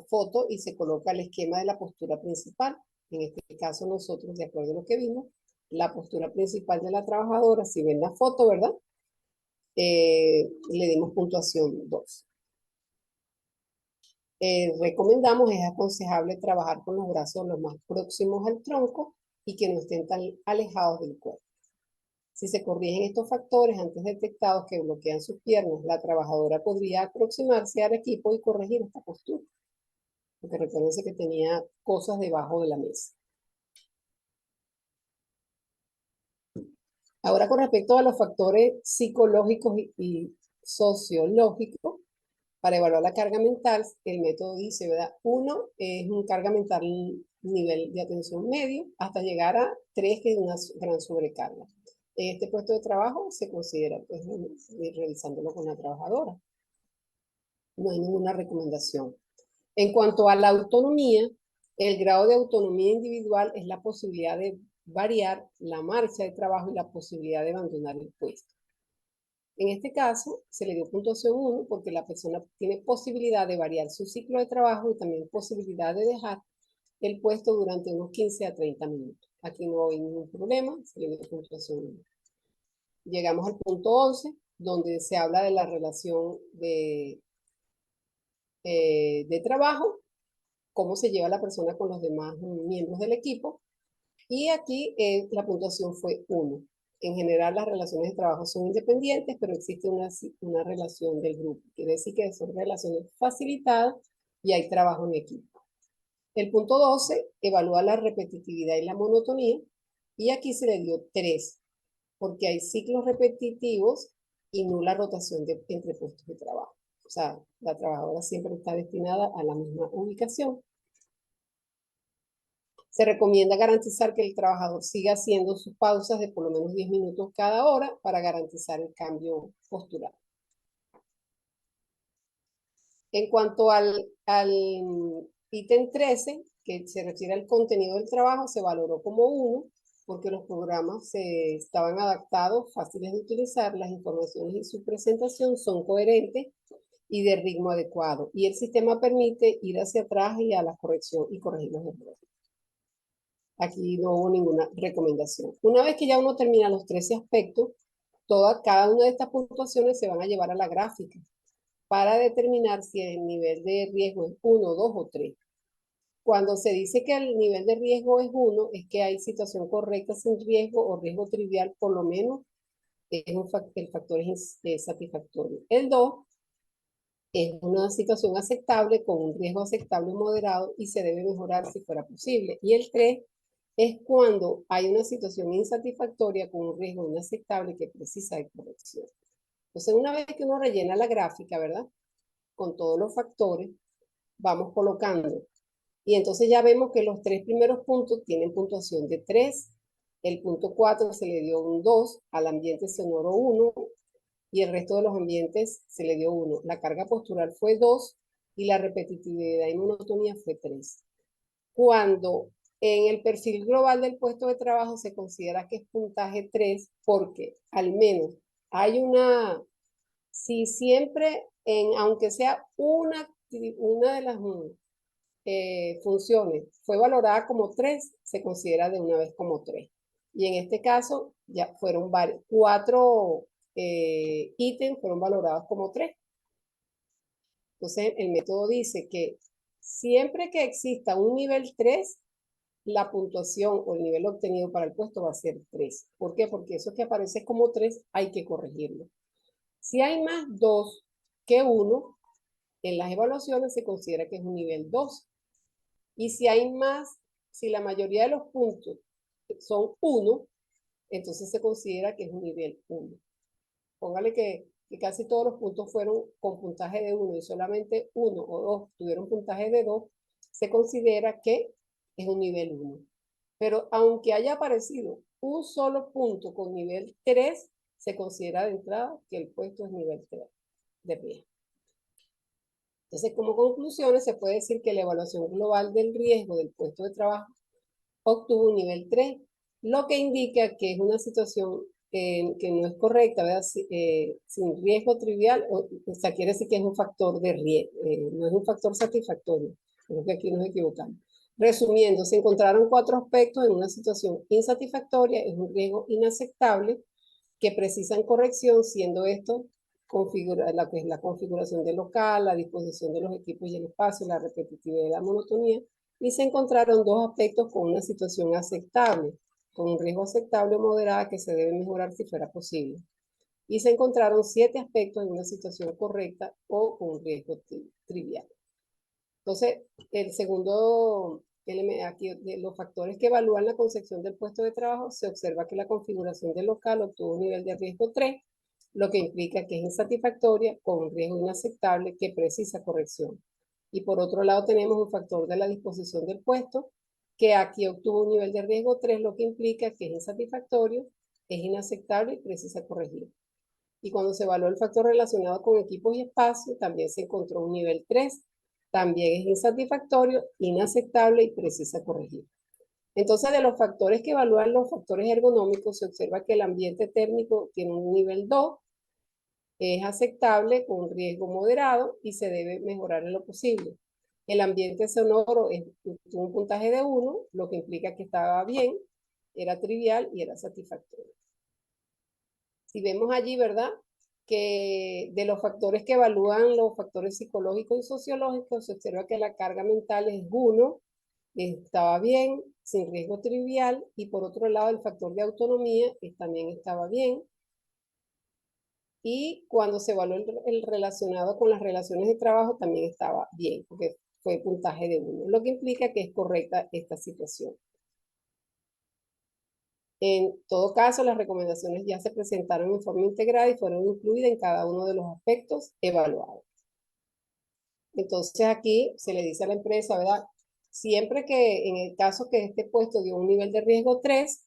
S1: foto y se coloca el esquema de la postura principal. En este caso nosotros, de acuerdo a lo que vimos, la postura principal de la trabajadora, si ven la foto, ¿verdad? Le dimos puntuación 2. Recomendamos, es aconsejable trabajar con los brazos lo más próximos al tronco y que no estén tan alejados del cuerpo. Si se corrigen estos factores antes detectados que bloquean sus piernas, la trabajadora podría aproximarse al equipo y corregir esta postura. Porque recuérdense que tenía cosas debajo de la mesa. Ahora, con respecto a los factores psicológicos y sociológicos, para evaluar la carga mental, el método dice, ¿verdad? 1 es un carga mental nivel de atención medio, hasta llegar a 3, que es una gran sobrecarga. En este puesto de trabajo se considera, pues, revisándolo con la trabajadora. No hay ninguna recomendación. En cuanto a la autonomía, el grado de autonomía individual es la posibilidad de variar la marcha de trabajo y la posibilidad de abandonar el puesto. En este caso, se le dio puntuación 1 porque la persona tiene posibilidad de variar su ciclo de trabajo y también posibilidad de dejar el puesto durante unos 15 a 30 minutos. Aquí no hay ningún problema, se le dio puntuación 1. Llegamos al punto 11, donde se habla de la relación de trabajo, cómo se lleva la persona con los demás miembros del equipo. Y aquí la puntuación fue 1. En general, las relaciones de trabajo son independientes, pero existe una relación del grupo. Quiere decir que son relaciones facilitadas y hay trabajo en equipo. El punto 12 evalúa la repetitividad y la monotonía. Y aquí se le dio 3, porque hay ciclos repetitivos y nula rotación entre puestos de trabajo. O sea, la trabajadora siempre está destinada a la misma ubicación. Se recomienda garantizar que el trabajador siga haciendo sus pausas de por lo menos 10 minutos cada hora para garantizar el cambio postural. En cuanto al ítem 13, que se refiere al contenido del trabajo, se valoró como 1 porque los programas estaban adaptados, fáciles de utilizar, las informaciones y su presentación son coherentes y de ritmo adecuado. Y el sistema permite ir hacia atrás y a la corrección y corregir los errores. Aquí no hubo ninguna recomendación. Una vez que ya uno termina los 13 aspectos, cada una de estas puntuaciones se van a llevar a la gráfica para determinar si el nivel de riesgo es 1, 2 o 3. Cuando se dice que el nivel de riesgo es 1, es que hay situación correcta sin riesgo o riesgo trivial, por lo menos el factor es satisfactorio. El 2 es una situación aceptable con un riesgo aceptable moderado y se debe mejorar si fuera posible. Y el 3 es cuando hay una situación insatisfactoria con un riesgo inaceptable que precisa de corrección. Entonces, una vez que uno rellena la gráfica, ¿verdad? Con todos los factores, vamos colocando. Y entonces ya vemos que los 3 primeros puntos tienen puntuación de 3. El punto 4 se le dio un 2, al ambiente sonoro 1, y el resto de los ambientes se le dio 1. La carga postural fue 2 y la repetitividad y monotonía fue 3. Cuando en el perfil global del puesto de trabajo se considera que es puntaje 3 porque al menos hay si siempre, aunque sea una de las funciones fue valorada como 3, se considera de una vez como 3. Y en este caso ya fueron 4 ítems fueron valorados como 3. Entonces el método dice que siempre que exista un nivel 3, la puntuación o el nivel obtenido para el puesto va a ser 3. ¿Por qué? Porque eso que aparece como 3 hay que corregirlo. Si hay más 2 que 1, en las evaluaciones se considera que es un nivel 2. Y si hay más, si la mayoría de los puntos son 1, entonces se considera que es un nivel 1. Póngale que casi todos los puntos fueron con puntaje de 1 y solamente 1 o 2 tuvieron puntaje de 2, se considera que es un nivel 1. Pero aunque haya aparecido un solo punto con nivel 3, se considera de entrada que el puesto es nivel 3 de riesgo. Entonces, como conclusiones, se puede decir que la evaluación global del riesgo del puesto de trabajo obtuvo un nivel 3, lo que indica que es una situación que no es correcta, ¿verdad? Sin riesgo trivial, o sea, quiere decir que es un factor de riesgo, no es un factor satisfactorio. Creo que aquí nos equivocamos. Resumiendo, se encontraron 4 aspectos en una situación insatisfactoria, es un riesgo inaceptable que precisan corrección, siendo esto la que es la configuración del local, la disposición de los equipos y el espacio, la repetitividad y la monotonía, y se encontraron 2 aspectos con una situación aceptable, con un riesgo aceptable o moderada que se debe mejorar si fuera posible. Y se encontraron 7 aspectos en una situación correcta o con un riesgo trivial. Entonces, el segundo elemento, aquí de los factores que evalúan la concepción del puesto de trabajo, se observa que la configuración del local obtuvo un nivel de riesgo 3, lo que implica que es insatisfactoria con un riesgo inaceptable que precisa corrección. Y por otro lado tenemos un factor de la disposición del puesto, que aquí obtuvo un nivel de riesgo 3, lo que implica que es insatisfactorio, es inaceptable y precisa corregir. Y cuando se evaluó el factor relacionado con equipos y espacio, también se encontró un nivel 3, también es insatisfactorio, inaceptable y precisa corregir. Entonces, de los factores que evalúan los factores ergonómicos, se observa que el ambiente térmico tiene un nivel 2, es aceptable con un riesgo moderado y se debe mejorar en lo posible. El ambiente sonoro tuvo un puntaje de 1, lo que implica que estaba bien, era trivial y era satisfactorio. Si vemos allí, ¿verdad? Que de los factores que evalúan los factores psicológicos y sociológicos, se observa que la carga mental es 1, estaba bien, sin riesgo trivial, y por otro lado el factor de autonomía también estaba bien. Y cuando se evaluó el relacionado con las relaciones de trabajo también estaba bien, porque fue puntaje de 1, lo que implica que es correcta esta situación. En todo caso, las recomendaciones ya se presentaron en forma integrada y fueron incluidas en cada uno de los aspectos evaluados. Entonces aquí se le dice a la empresa, ¿verdad? Siempre que en el caso que este puesto dio un nivel de riesgo 3,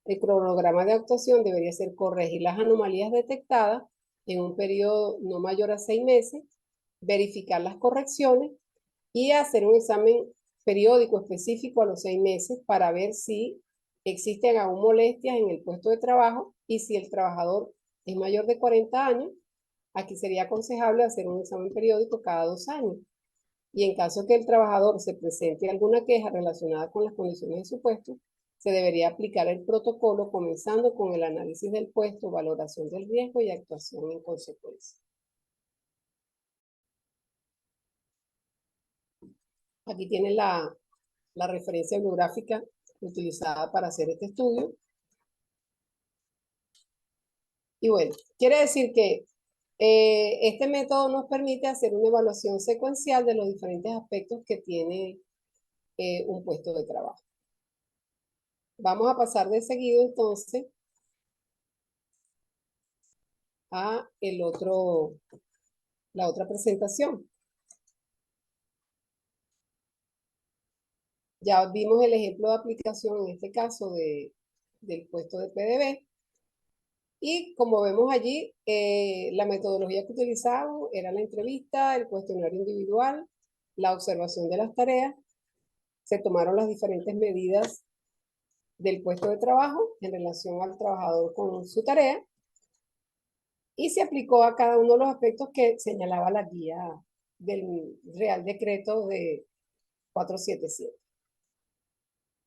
S1: el cronograma de actuación debería ser corregir las anomalías detectadas en un periodo no mayor a 6 meses, verificar las correcciones y hacer un examen periódico específico a los 6 meses para ver si existen aún molestias en el puesto de trabajo y si el trabajador es mayor de 40 años, aquí sería aconsejable hacer un examen periódico cada 2 años. Y en caso que el trabajador se presente alguna queja relacionada con las condiciones de su puesto, se debería aplicar el protocolo comenzando con el análisis del puesto, valoración del riesgo y actuación en consecuencia. Aquí tienen la referencia bibliográfica utilizada para hacer este estudio. Y bueno, quiere decir que este método nos permite hacer una evaluación secuencial de los diferentes aspectos que tiene un puesto de trabajo. Vamos a pasar de seguido entonces a la otra presentación. Ya vimos el ejemplo de aplicación, en este caso, del puesto de PDB. Y como vemos allí, la metodología que utilizamos era la entrevista, el cuestionario individual, la observación de las tareas. Se tomaron las diferentes medidas del puesto de trabajo en relación al trabajador con su tarea y se aplicó a cada uno de los aspectos que señalaba la guía del Real Decreto de 477.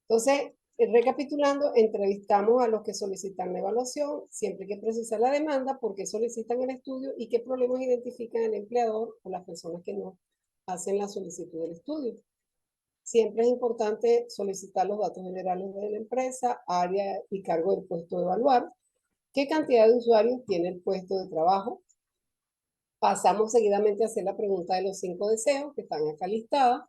S1: Entonces, recapitulando, entrevistamos a los que solicitan la evaluación, siempre que precisa la demanda, por qué solicitan el estudio y qué problemas identifican el empleador o las personas que no hacen la solicitud del estudio. Siempre es importante solicitar los datos generales de la empresa, área y cargo del puesto de evaluar, qué cantidad de usuarios tiene el puesto de trabajo. Pasamos seguidamente a hacer la pregunta de los 5 deseos que están acá listadas.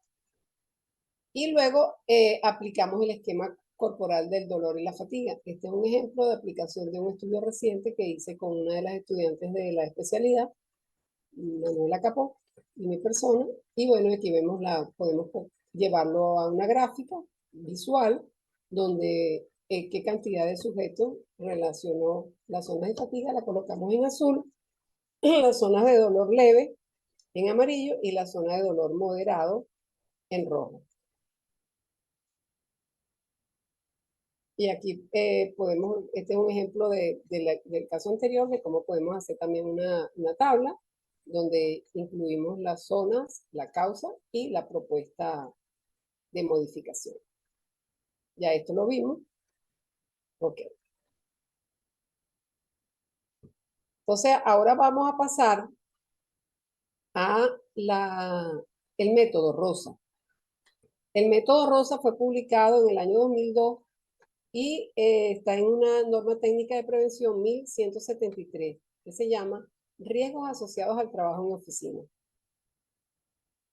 S1: Y luego aplicamos el esquema corporal del dolor y la fatiga. Este es un ejemplo de aplicación de un estudio reciente que hice con una de las estudiantes de la especialidad, Manuela Capó, y mi persona. Y bueno, aquí vemos podemos llevarlo a una gráfica visual donde qué cantidad de sujetos relacionó las zonas de fatiga, la colocamos en azul, las zonas de dolor leve en amarillo y la zona de dolor moderado en rojo. Y aquí este es un ejemplo del caso anterior de cómo podemos hacer también una tabla donde incluimos las zonas, la causa y la propuesta de modificación. Ya esto lo vimos. Ok. Entonces, ahora vamos a pasar a el método Rosa. El método Rosa fue publicado en el año 2002 y está en una norma técnica de prevención 1173, que se llama Riesgos asociados al trabajo en oficina.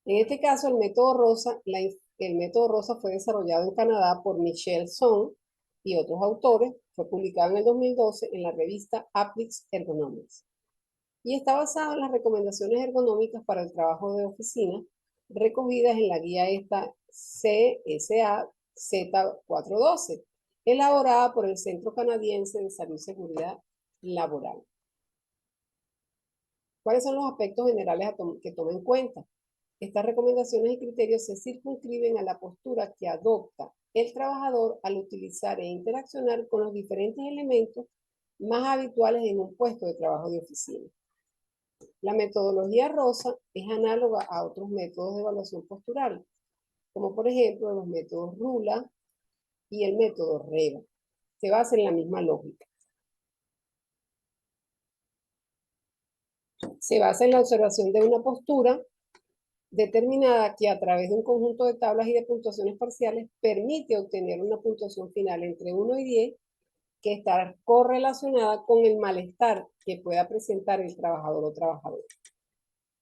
S1: En este caso, el método Rosa fue desarrollado en Canadá por Michel Son y otros autores. Fue publicado en el 2012 en la revista Applix Ergonomics. Y está basado en las recomendaciones ergonómicas para el trabajo de oficina recogidas en la guía esta CSA Z412, elaborada por el Centro Canadiense de Salud y Seguridad Laboral. ¿Cuáles son los aspectos generales que toma en cuenta? Estas recomendaciones y criterios se circunscriben a la postura que adopta el trabajador al utilizar e interaccionar con los diferentes elementos más habituales en un puesto de trabajo de oficina. La metodología Rosa es análoga a otros métodos de evaluación postural, como por ejemplo los métodos RULA y el método REVA. Se basa en la misma lógica. Se basa en la observación de una postura determinada que a través de un conjunto de tablas y de puntuaciones parciales permite obtener una puntuación final entre 1 y 10 que está correlacionada con el malestar que pueda presentar el trabajador o trabajadora.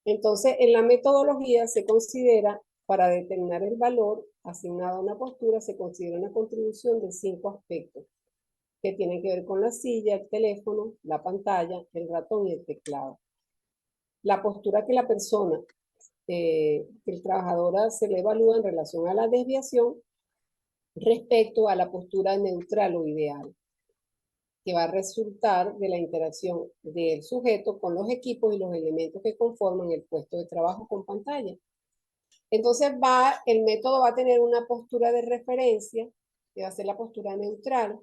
S1: Entonces, en la metodología se considera, para determinar el valor asignado a una postura, se considera una contribución de 5 aspectos que tienen que ver con la silla, el teléfono, la pantalla, el ratón y el teclado. La postura que la persona, que el trabajador se le evalúa en relación a la desviación respecto a la postura neutral o ideal, que va a resultar de la interacción del sujeto con los equipos y los elementos que conforman el puesto de trabajo con pantalla. Entonces el método va a tener una postura de referencia, que va a ser la postura neutral,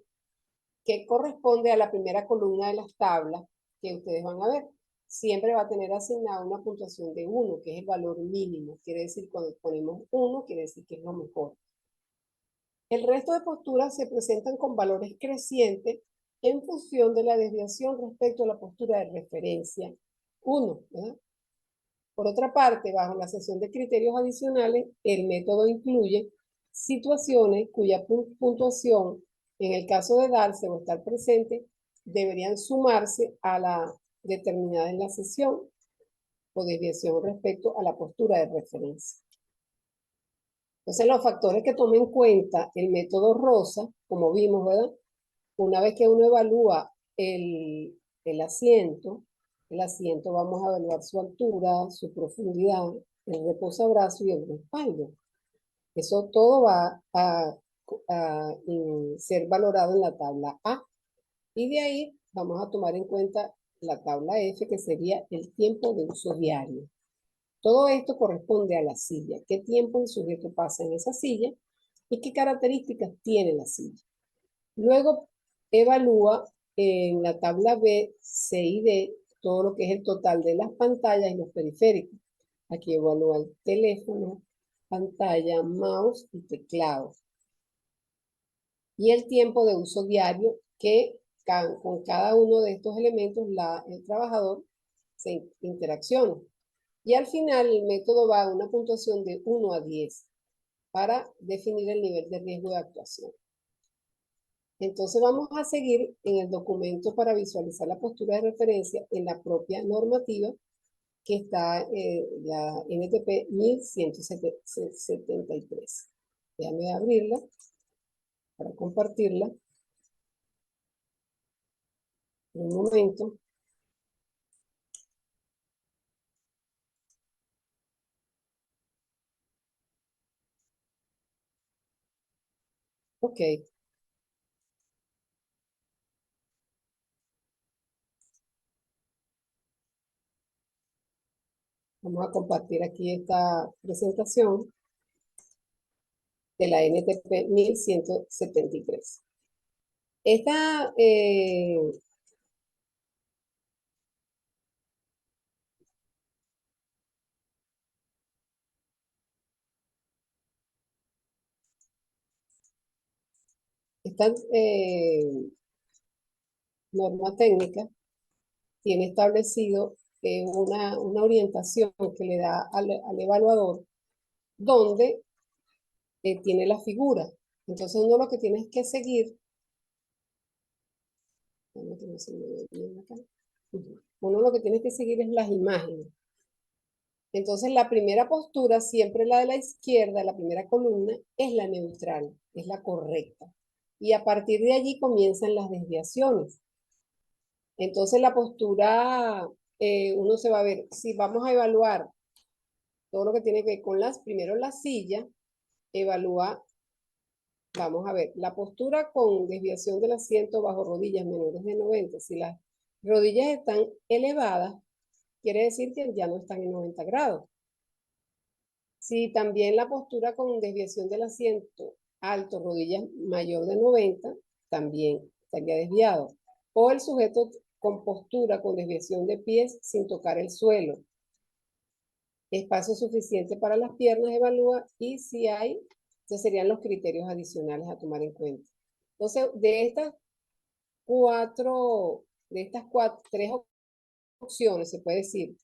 S1: que corresponde a la primera columna de las tablas que ustedes van a ver. Siempre va a tener asignada una puntuación de 1, que es el valor mínimo. Quiere decir, cuando ponemos 1, quiere decir que es lo mejor. El resto de posturas se presentan con valores crecientes en función de la desviación respecto a la postura de referencia 1, ¿verdad? Por otra parte, bajo la sección de criterios adicionales, el método incluye situaciones cuya puntuación, en el caso de darse o estar presente, deberían sumarse a la determinada en la sesión o desviación respecto a la postura de referencia. Entonces, los factores que toma en cuenta el método Rosa, como vimos, ¿verdad? Una vez que uno evalúa el asiento vamos a evaluar su altura, su profundidad, el reposabrazo y el respaldo. Eso todo va a ser valorado en la tabla A. Y de ahí vamos a tomar en cuenta la tabla F, que sería el tiempo de uso diario. Todo esto corresponde a la silla. ¿Qué tiempo el sujeto pasa en esa silla? ¿Y qué características tiene la silla? Luego evalúa en la tabla B, C y D todo lo que es el total de las pantallas y los periféricos. Aquí evalúa el teléfono, pantalla, mouse y teclado. Y el tiempo de uso diario que con cada uno de estos elementos el trabajador se interacciona. Y al final el método va a una puntuación de 1 a 10 para definir el nivel de riesgo de actuación. Entonces vamos a seguir en el documento para visualizar la postura de referencia en la propia normativa que está la NTP 1173. Déjame abrirla para compartirla. Un momento. Ok. Vamos a compartir aquí esta presentación de la NTP 1173. Esta esta norma técnica tiene establecido una orientación que le da al evaluador donde tiene la figura. Entonces uno lo que tiene que seguir, uno lo que tiene que seguir es las imágenes. Entonces la primera postura, siempre la de la izquierda, la primera columna, es la neutral, es la correcta. Y a partir de allí comienzan las desviaciones. Entonces la postura, uno se va a ver, si vamos a evaluar todo lo que tiene que ver con primero la silla, evalúa, vamos a ver, la postura con desviación del asiento bajo rodillas menores de 90. Si las rodillas están elevadas, quiere decir que ya no están en 90 grados. Si también la postura con desviación del asiento alto, rodillas mayor de 90, también estaría desviado. O el sujeto con postura con desviación de pies sin tocar el suelo. Espacio suficiente para las piernas, evalúa, y si hay, estos serían los criterios adicionales a tomar en cuenta. Entonces, de estas tres opciones, se puede decir,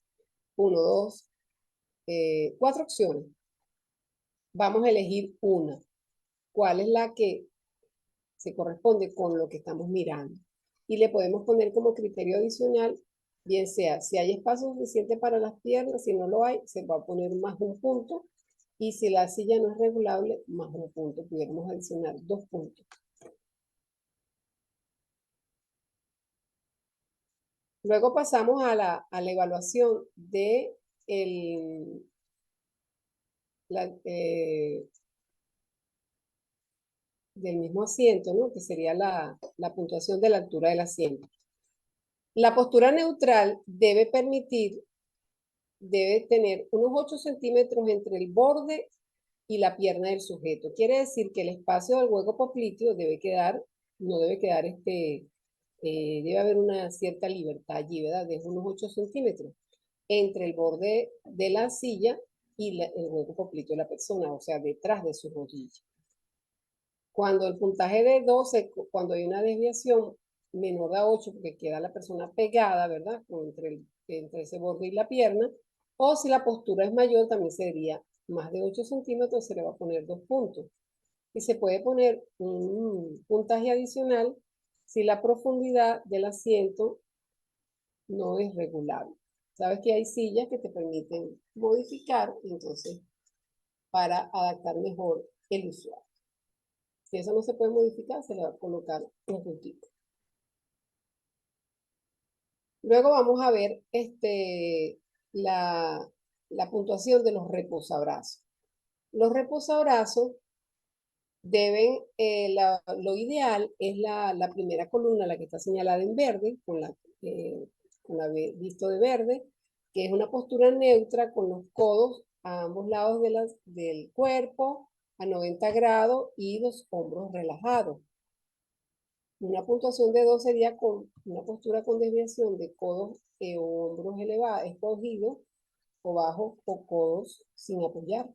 S1: cuatro opciones. Vamos a elegir una. ¿Cuál es la que se corresponde con lo que estamos mirando? Y le podemos poner como criterio adicional, bien sea, si hay espacio suficiente para las piernas, si no lo hay, se va a poner más un punto, y si la silla no es regulable, más un punto, pudiéramos adicionar 2 puntos. Luego pasamos a la evaluación de del mismo asiento, ¿no? Que sería la puntuación de la altura del asiento. La postura neutral debe tener unos 8 centímetros entre el borde y la pierna del sujeto. Quiere decir que el espacio del hueco popliteo no debe quedar, debe haber una cierta libertad allí, ¿verdad? De unos 8 centímetros entre el borde de la silla y el hueco popliteo de la persona, o sea, detrás de su rodilla. Cuando el puntaje de 12, cuando hay una desviación menor a 8, porque queda la persona pegada, ¿verdad? Entre ese borde y la pierna, o si la postura es mayor, también sería más de 8 centímetros, se le va a poner 2 puntos. Y se puede poner un puntaje adicional si la profundidad del asiento no es regulable. Sabes que hay sillas que te permiten modificar, entonces, para adaptar mejor el usuario. Si eso no se puede modificar, se le va a colocar un puntito. Luego vamos a ver la puntuación de los reposabrazos. Los reposabrazos deben, lo ideal es la primera columna, la que está señalada en verde, con la visto de verde, que es una postura neutra con los codos a ambos lados del cuerpo, a 90 grados y los hombros relajados. Una puntuación de 2 sería con una postura con desviación de codos o hombros elevados, escogidos, o bajos, o codos sin apoyar.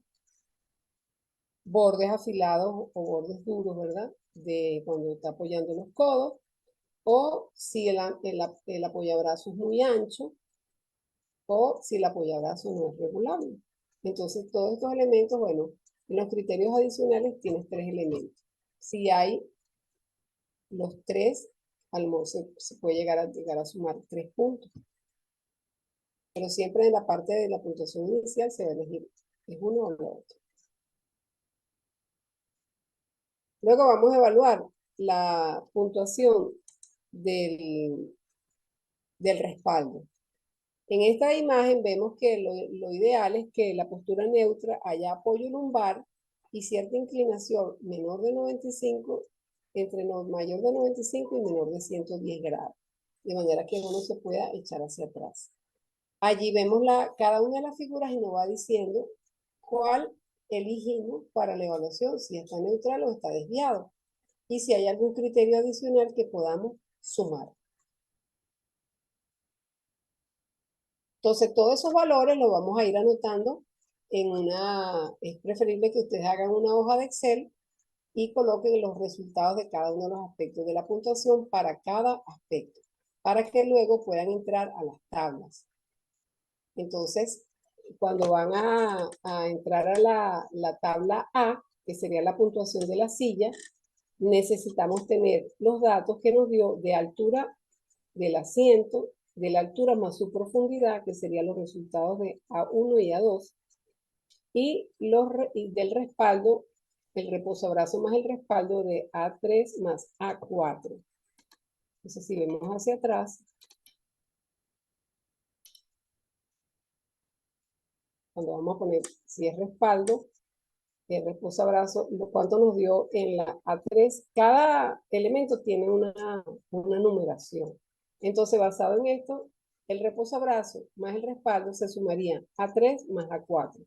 S1: Bordes afilados o bordes duros, ¿verdad? De cuando está apoyando los codos. O si el apoyabrazo es muy ancho, o si el apoyabrazo no es regulable. Entonces, todos estos elementos, bueno, en los criterios adicionales tienes 3 elementos. Si hay los 3, a lo mejor se puede llegar a sumar 3 puntos. Pero siempre en la parte de la puntuación inicial se va a elegir, es uno o lo otro. Luego vamos a evaluar la puntuación del respaldo. En esta imagen vemos que lo ideal es que la postura neutra haya apoyo lumbar y cierta inclinación menor de 95, entre mayor de 95 y menor de 110 grados, de manera que uno se pueda echar hacia atrás. Allí vemos cada una de las figuras y nos va diciendo cuál elegimos para la evaluación, si está neutral o está desviado, y si hay algún criterio adicional que podamos sumar. Entonces, todos esos valores los vamos a ir anotando es preferible que ustedes hagan una hoja de Excel y coloquen los resultados de cada uno de los aspectos de la puntuación para cada aspecto, para que luego puedan entrar a las tablas. Entonces, cuando van a entrar a la tabla A, que sería la puntuación de la silla, necesitamos tener los datos que nos dio de altura del asiento, de la altura más su profundidad, que serían los resultados de A1 y A2, y del respaldo, el reposabrazo más el respaldo de A3 más A4. Entonces, si vemos hacia atrás, cuando vamos a poner, si es respaldo, el reposabrazo, cuánto nos dio en la A3, cada elemento tiene una numeración. Entonces, basado en esto, el reposabrazo más el respaldo se sumarían A3 más A4.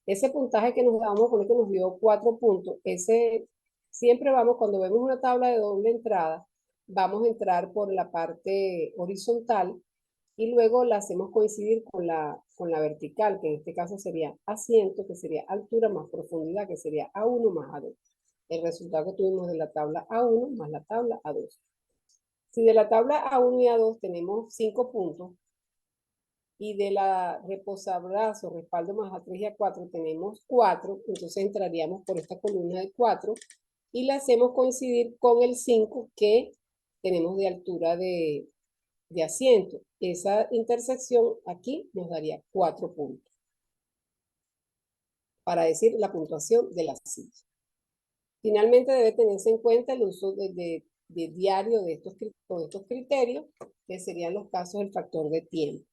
S1: Ese puntaje que nos damos, con el que nos dio 4 puntos, ese siempre vamos, cuando vemos una tabla de doble entrada, vamos a entrar por la parte horizontal y luego la hacemos coincidir con la vertical, que en este caso sería asiento, que sería altura más profundidad, que sería A1 más A2. El resultado que tuvimos de la tabla A1 más la tabla A2. Si de la tabla A1 y A2 tenemos 5 puntos, y de la reposabrazo, respaldo más A3 y A4 tenemos 4, entonces entraríamos por esta columna de 4 y la hacemos coincidir con el 5 que tenemos de altura de asiento. Esa intersección aquí nos daría 4 puntos para decir la puntuación de la silla. Finalmente debe tenerse en cuenta el uso de diario de estos criterios, que serían los casos del factor de tiempo.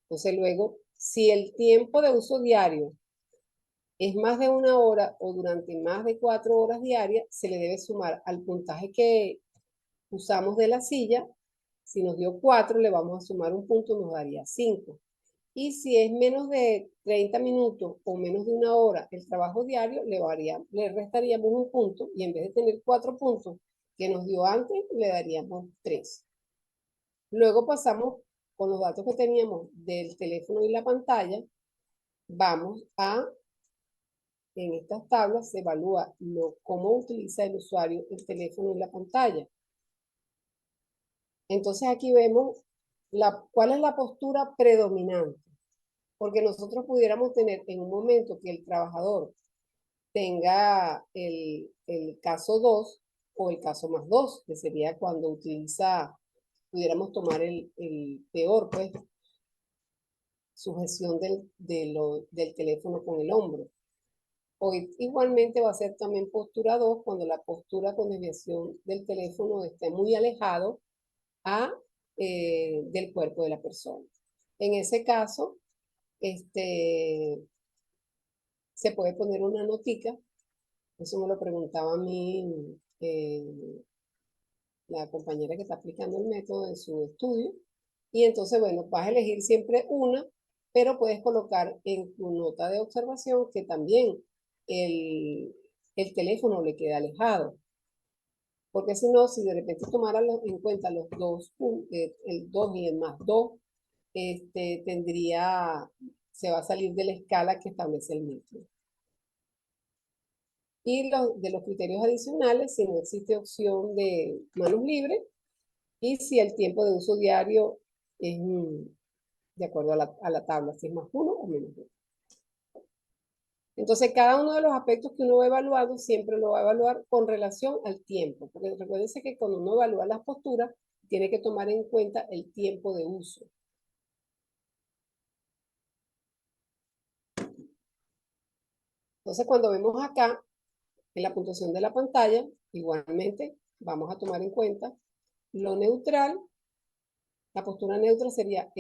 S1: Entonces luego, si el tiempo de uso diario es más de 1 hora o durante más de 4 horas diarias, se le debe sumar al puntaje que usamos de la silla. Si nos dio 4, le vamos a sumar un punto, nos daría 5. Y si es menos de 30 minutos o menos de 1 hora el trabajo diario, le restaríamos un punto y en vez de tener 4 puntos que nos dio antes, le daríamos 3. Luego pasamos con los datos que teníamos del teléfono y la pantalla, vamos a, en estas tablas se evalúa cómo utiliza el usuario el teléfono y la pantalla. Entonces aquí vemos cuál es la postura predominante, porque nosotros pudiéramos tener en un momento que el trabajador tenga el caso 2 o el caso más 2, que sería cuando pudiéramos tomar el peor, pues, sujeción del teléfono con el hombro. O igualmente va a ser también postura 2 cuando la postura con desviación del teléfono esté muy alejado del cuerpo de la persona. En ese caso, se puede poner una notica. Eso me lo preguntaba a mí la compañera que está aplicando el método en su estudio. Y entonces, bueno, vas a elegir siempre una, pero puedes colocar en tu nota de observación que también el teléfono le queda alejado. Porque si no, si de repente tomaran en cuenta los dos, el 2 y el más 2, se va a salir de la escala que establece el método. Y de los criterios adicionales, si no existe opción de manos libres, y si el tiempo de uso diario es de acuerdo a la tabla, si es más 1 o menos 1. Entonces, cada uno de los aspectos que uno va evaluando, siempre lo va a evaluar con relación al tiempo. Porque recuérdense que cuando uno evalúa las posturas, tiene que tomar en cuenta el tiempo de uso. Entonces, cuando vemos acá, en la puntuación de la pantalla, igualmente vamos a tomar en cuenta lo neutral. La postura neutra sería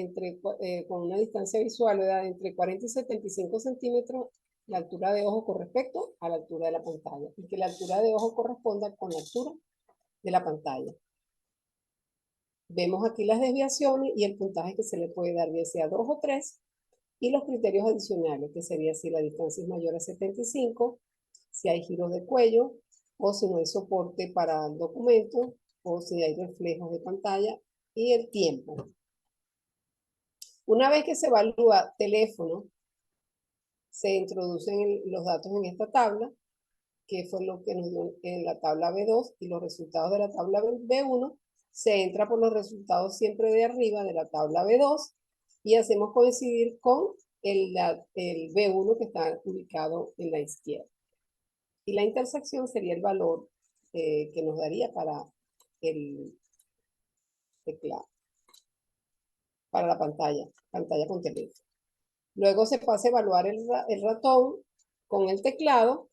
S1: con una distancia visual de entre 40 y 75 centímetros la altura de ojo con respecto a la altura de la pantalla. Y que la altura de ojo corresponda con la altura de la pantalla. Vemos aquí las desviaciones y el puntaje que se le puede dar, bien sea 2 o 3. Y los criterios adicionales, que sería si la distancia es mayor a 75, si hay giros de cuello, o si no hay soporte para el documento, o si hay reflejos de pantalla, y el tiempo. Una vez que se evalúa teléfono, se introducen los datos en esta tabla, qué fue lo que nos dio en la tabla B2 y los resultados de la tabla B1, se entra por los resultados siempre de arriba de la tabla B2 y hacemos coincidir con el B1 que está ubicado en la izquierda. Y la intersección sería el valor que nos daría para el teclado, para la pantalla con teléfono. Luego se pasa a evaluar el ratón con el teclado.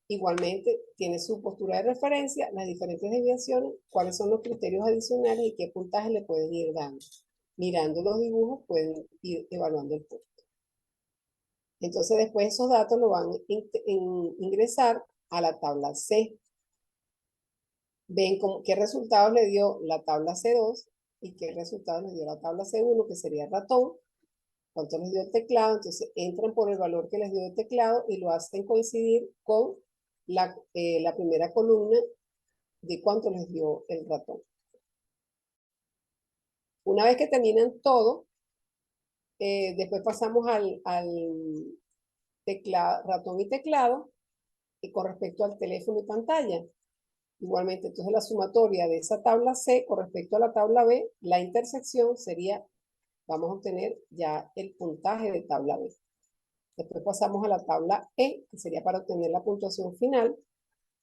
S1: Igualmente tiene su postura de referencia, las diferentes desviaciones, cuáles son los criterios adicionales y qué puntaje le pueden ir dando. Mirando los dibujos pueden ir evaluando el punto. Entonces después esos datos lo van a ingresar a la tabla C. Ven qué resultados le dio la tabla C2 y qué resultados le dio la tabla C1, que sería el ratón, cuánto les dio el teclado. Entonces entran por el valor que les dio el teclado y lo hacen coincidir con la primera columna de cuánto les dio el ratón. Una vez que terminan todo, después pasamos al ratón y teclado, y con respecto al teléfono y pantalla. Igualmente, entonces la sumatoria de esa tabla C con respecto a la tabla B, la intersección sería, vamos a obtener ya el puntaje de tabla B. Después pasamos a la tabla E, que sería para obtener la puntuación final,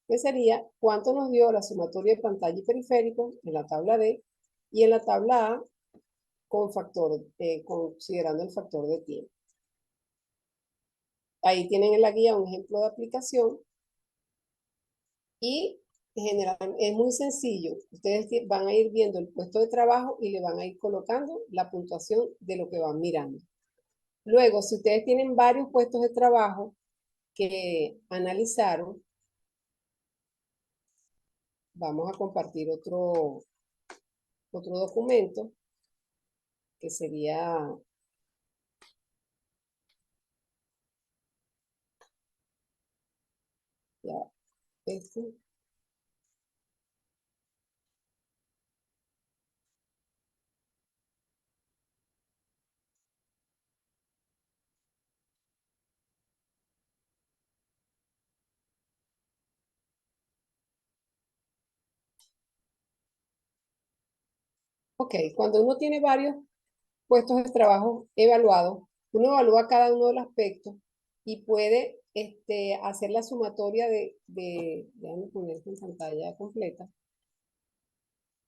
S1: que sería cuánto nos dio la sumatoria de pantalla y periférico en la tabla D, y en la tabla A, considerando el factor de tiempo. Ahí tienen en la guía un ejemplo de aplicación, y en general es muy sencillo. Ustedes van a ir viendo el puesto de trabajo y le van a ir colocando la puntuación de lo que van mirando. Luego, si ustedes tienen varios puestos de trabajo que analizaron, vamos a compartir otro documento que sería ya este. Ok, cuando uno tiene varios puestos de trabajo evaluados, uno evalúa cada uno de los aspectos y puede hacer la sumatoria déjame poner esto en pantalla completa,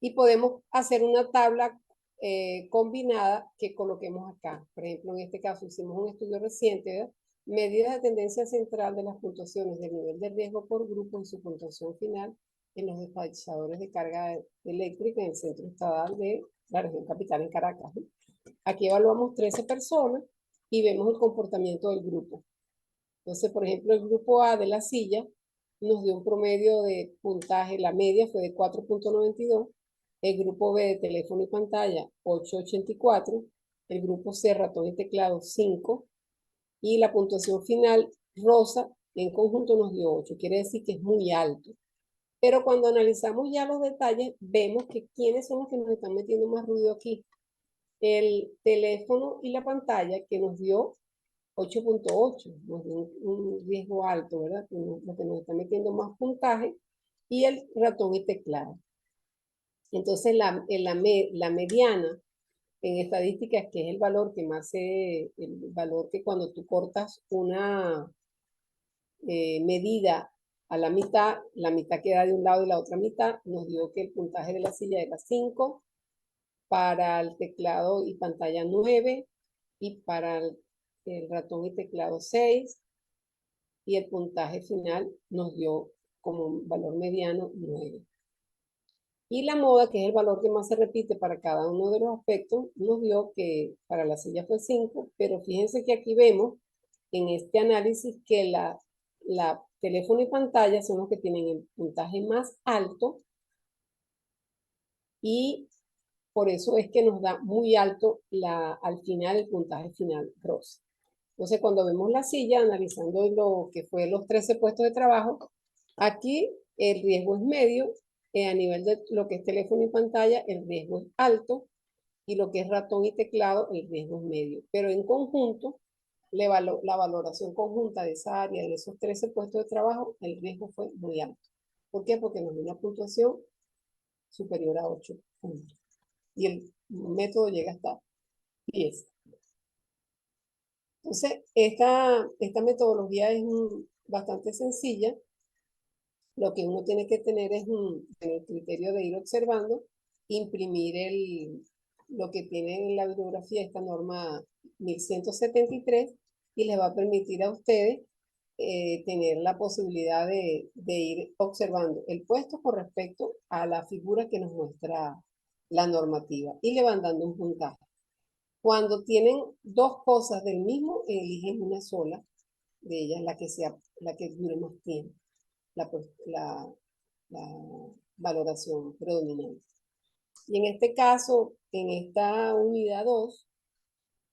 S1: y podemos hacer una tabla combinada que coloquemos acá. Por ejemplo, en este caso hicimos un estudio reciente, ¿verdad? Medidas de tendencia central de las puntuaciones del nivel de riesgo por grupo y su puntuación final en los despachadores de carga eléctrica en el centro estatal de la región capital en Caracas, ¿no? Aquí evaluamos 13 personas y vemos el comportamiento del grupo. Entonces, por ejemplo, el grupo A de la silla nos dio un promedio de puntaje, la media fue de 4.92, el grupo B de teléfono y pantalla 8.84, el grupo C ratón y teclado 5, y la puntuación final rosa en conjunto nos dio 8, quiere decir que es muy alto. Pero cuando analizamos ya los detalles, vemos que quiénes son los que nos están metiendo más ruido aquí. El teléfono y la pantalla, que nos dio 8.8, nos dio un riesgo alto, ¿verdad? Lo que nos está metiendo más puntaje, y el ratón y teclado. Entonces, la mediana en estadísticas, que es el valor que más el valor que cuando tú cortas una medida a la mitad queda de un lado y la otra mitad, nos dio que el puntaje de la silla era 5, para el teclado y pantalla 9, y para el ratón y teclado 6, y el puntaje final nos dio como valor mediano 9. Y la moda, que es el valor que más se repite para cada uno de los aspectos, nos dio que para la silla fue 5, pero fíjense que aquí vemos en este análisis que la teléfono y pantalla son los que tienen el puntaje más alto, y por eso es que nos da muy alto al final el puntaje final rosa. Entonces, cuando vemos la silla, analizando lo que fue los 13 puestos de trabajo, aquí el riesgo es medio, a nivel de lo que es teléfono y pantalla, el riesgo es alto, y lo que es ratón y teclado, el riesgo es medio. Pero en conjunto, la valoración conjunta de esa área, de esos 13 puestos de trabajo, el riesgo fue muy alto. ¿Por qué? Porque nos dio una puntuación superior a 8 puntos. Y el método llega hasta 10. Entonces, esta metodología es bastante sencilla. Lo que uno tiene que tener es el criterio de ir observando, imprimir lo que tiene en la bibliografía, esta norma 1173, y les va a permitir a ustedes tener la posibilidad de ir observando el puesto con respecto a la figura que nos muestra la normativa y le van dando un puntaje. Cuando tienen dos cosas del mismo, eligen una sola de ellas, la que dure más tiempo, la valoración predominante. Y en este caso, en esta unidad 2,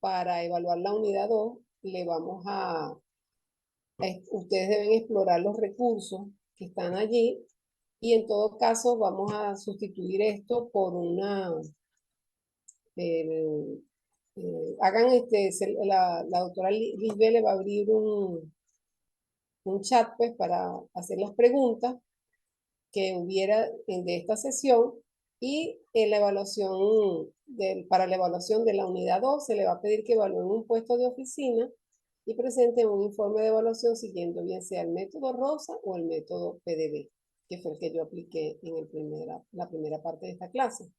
S1: para evaluar la unidad 2, le vamos ustedes deben explorar los recursos que están allí y en todo caso vamos a sustituir esto por la doctora Lisbeth le va a abrir un chat pues para hacer las preguntas que hubiera de esta sesión y en la evaluación para la evaluación de la unidad 2 se le va a pedir que evalúen un puesto de oficina y presenten un informe de evaluación siguiendo bien sea el método Rosa o el método PDB, que fue el que yo apliqué en la primera parte de esta clase.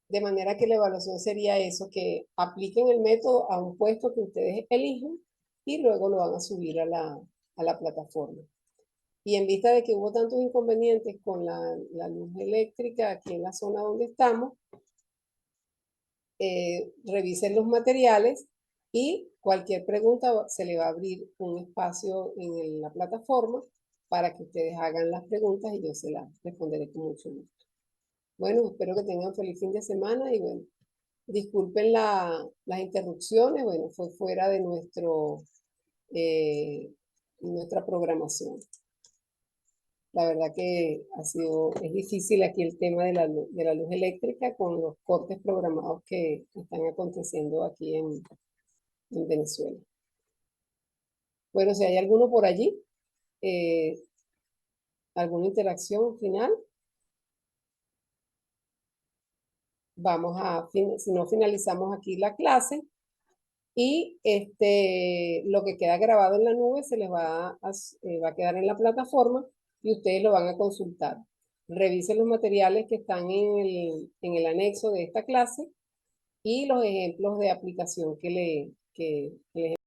S1: De manera que la evaluación sería eso, que apliquen el método a un puesto que ustedes eligen y luego lo van a subir a la plataforma. Y en vista de que hubo tantos inconvenientes con la luz eléctrica aquí en la zona donde estamos, revisen los materiales y cualquier pregunta se le va a abrir un espacio en la plataforma para que ustedes hagan las preguntas y yo se las responderé con mucho gusto. Bueno, espero que tengan un feliz fin de semana y bueno, disculpen las interrupciones, bueno, fue fuera de nuestra programación. La verdad que es difícil aquí el tema de la luz eléctrica con los cortes programados que están aconteciendo aquí en Venezuela. Bueno, si hay alguno por allí, alguna interacción final, si no finalizamos aquí la clase y lo que queda grabado en la nube se les va a quedar en la plataforma y ustedes lo van a consultar. Revisen los materiales que están en el anexo de esta clase y los ejemplos de aplicación que les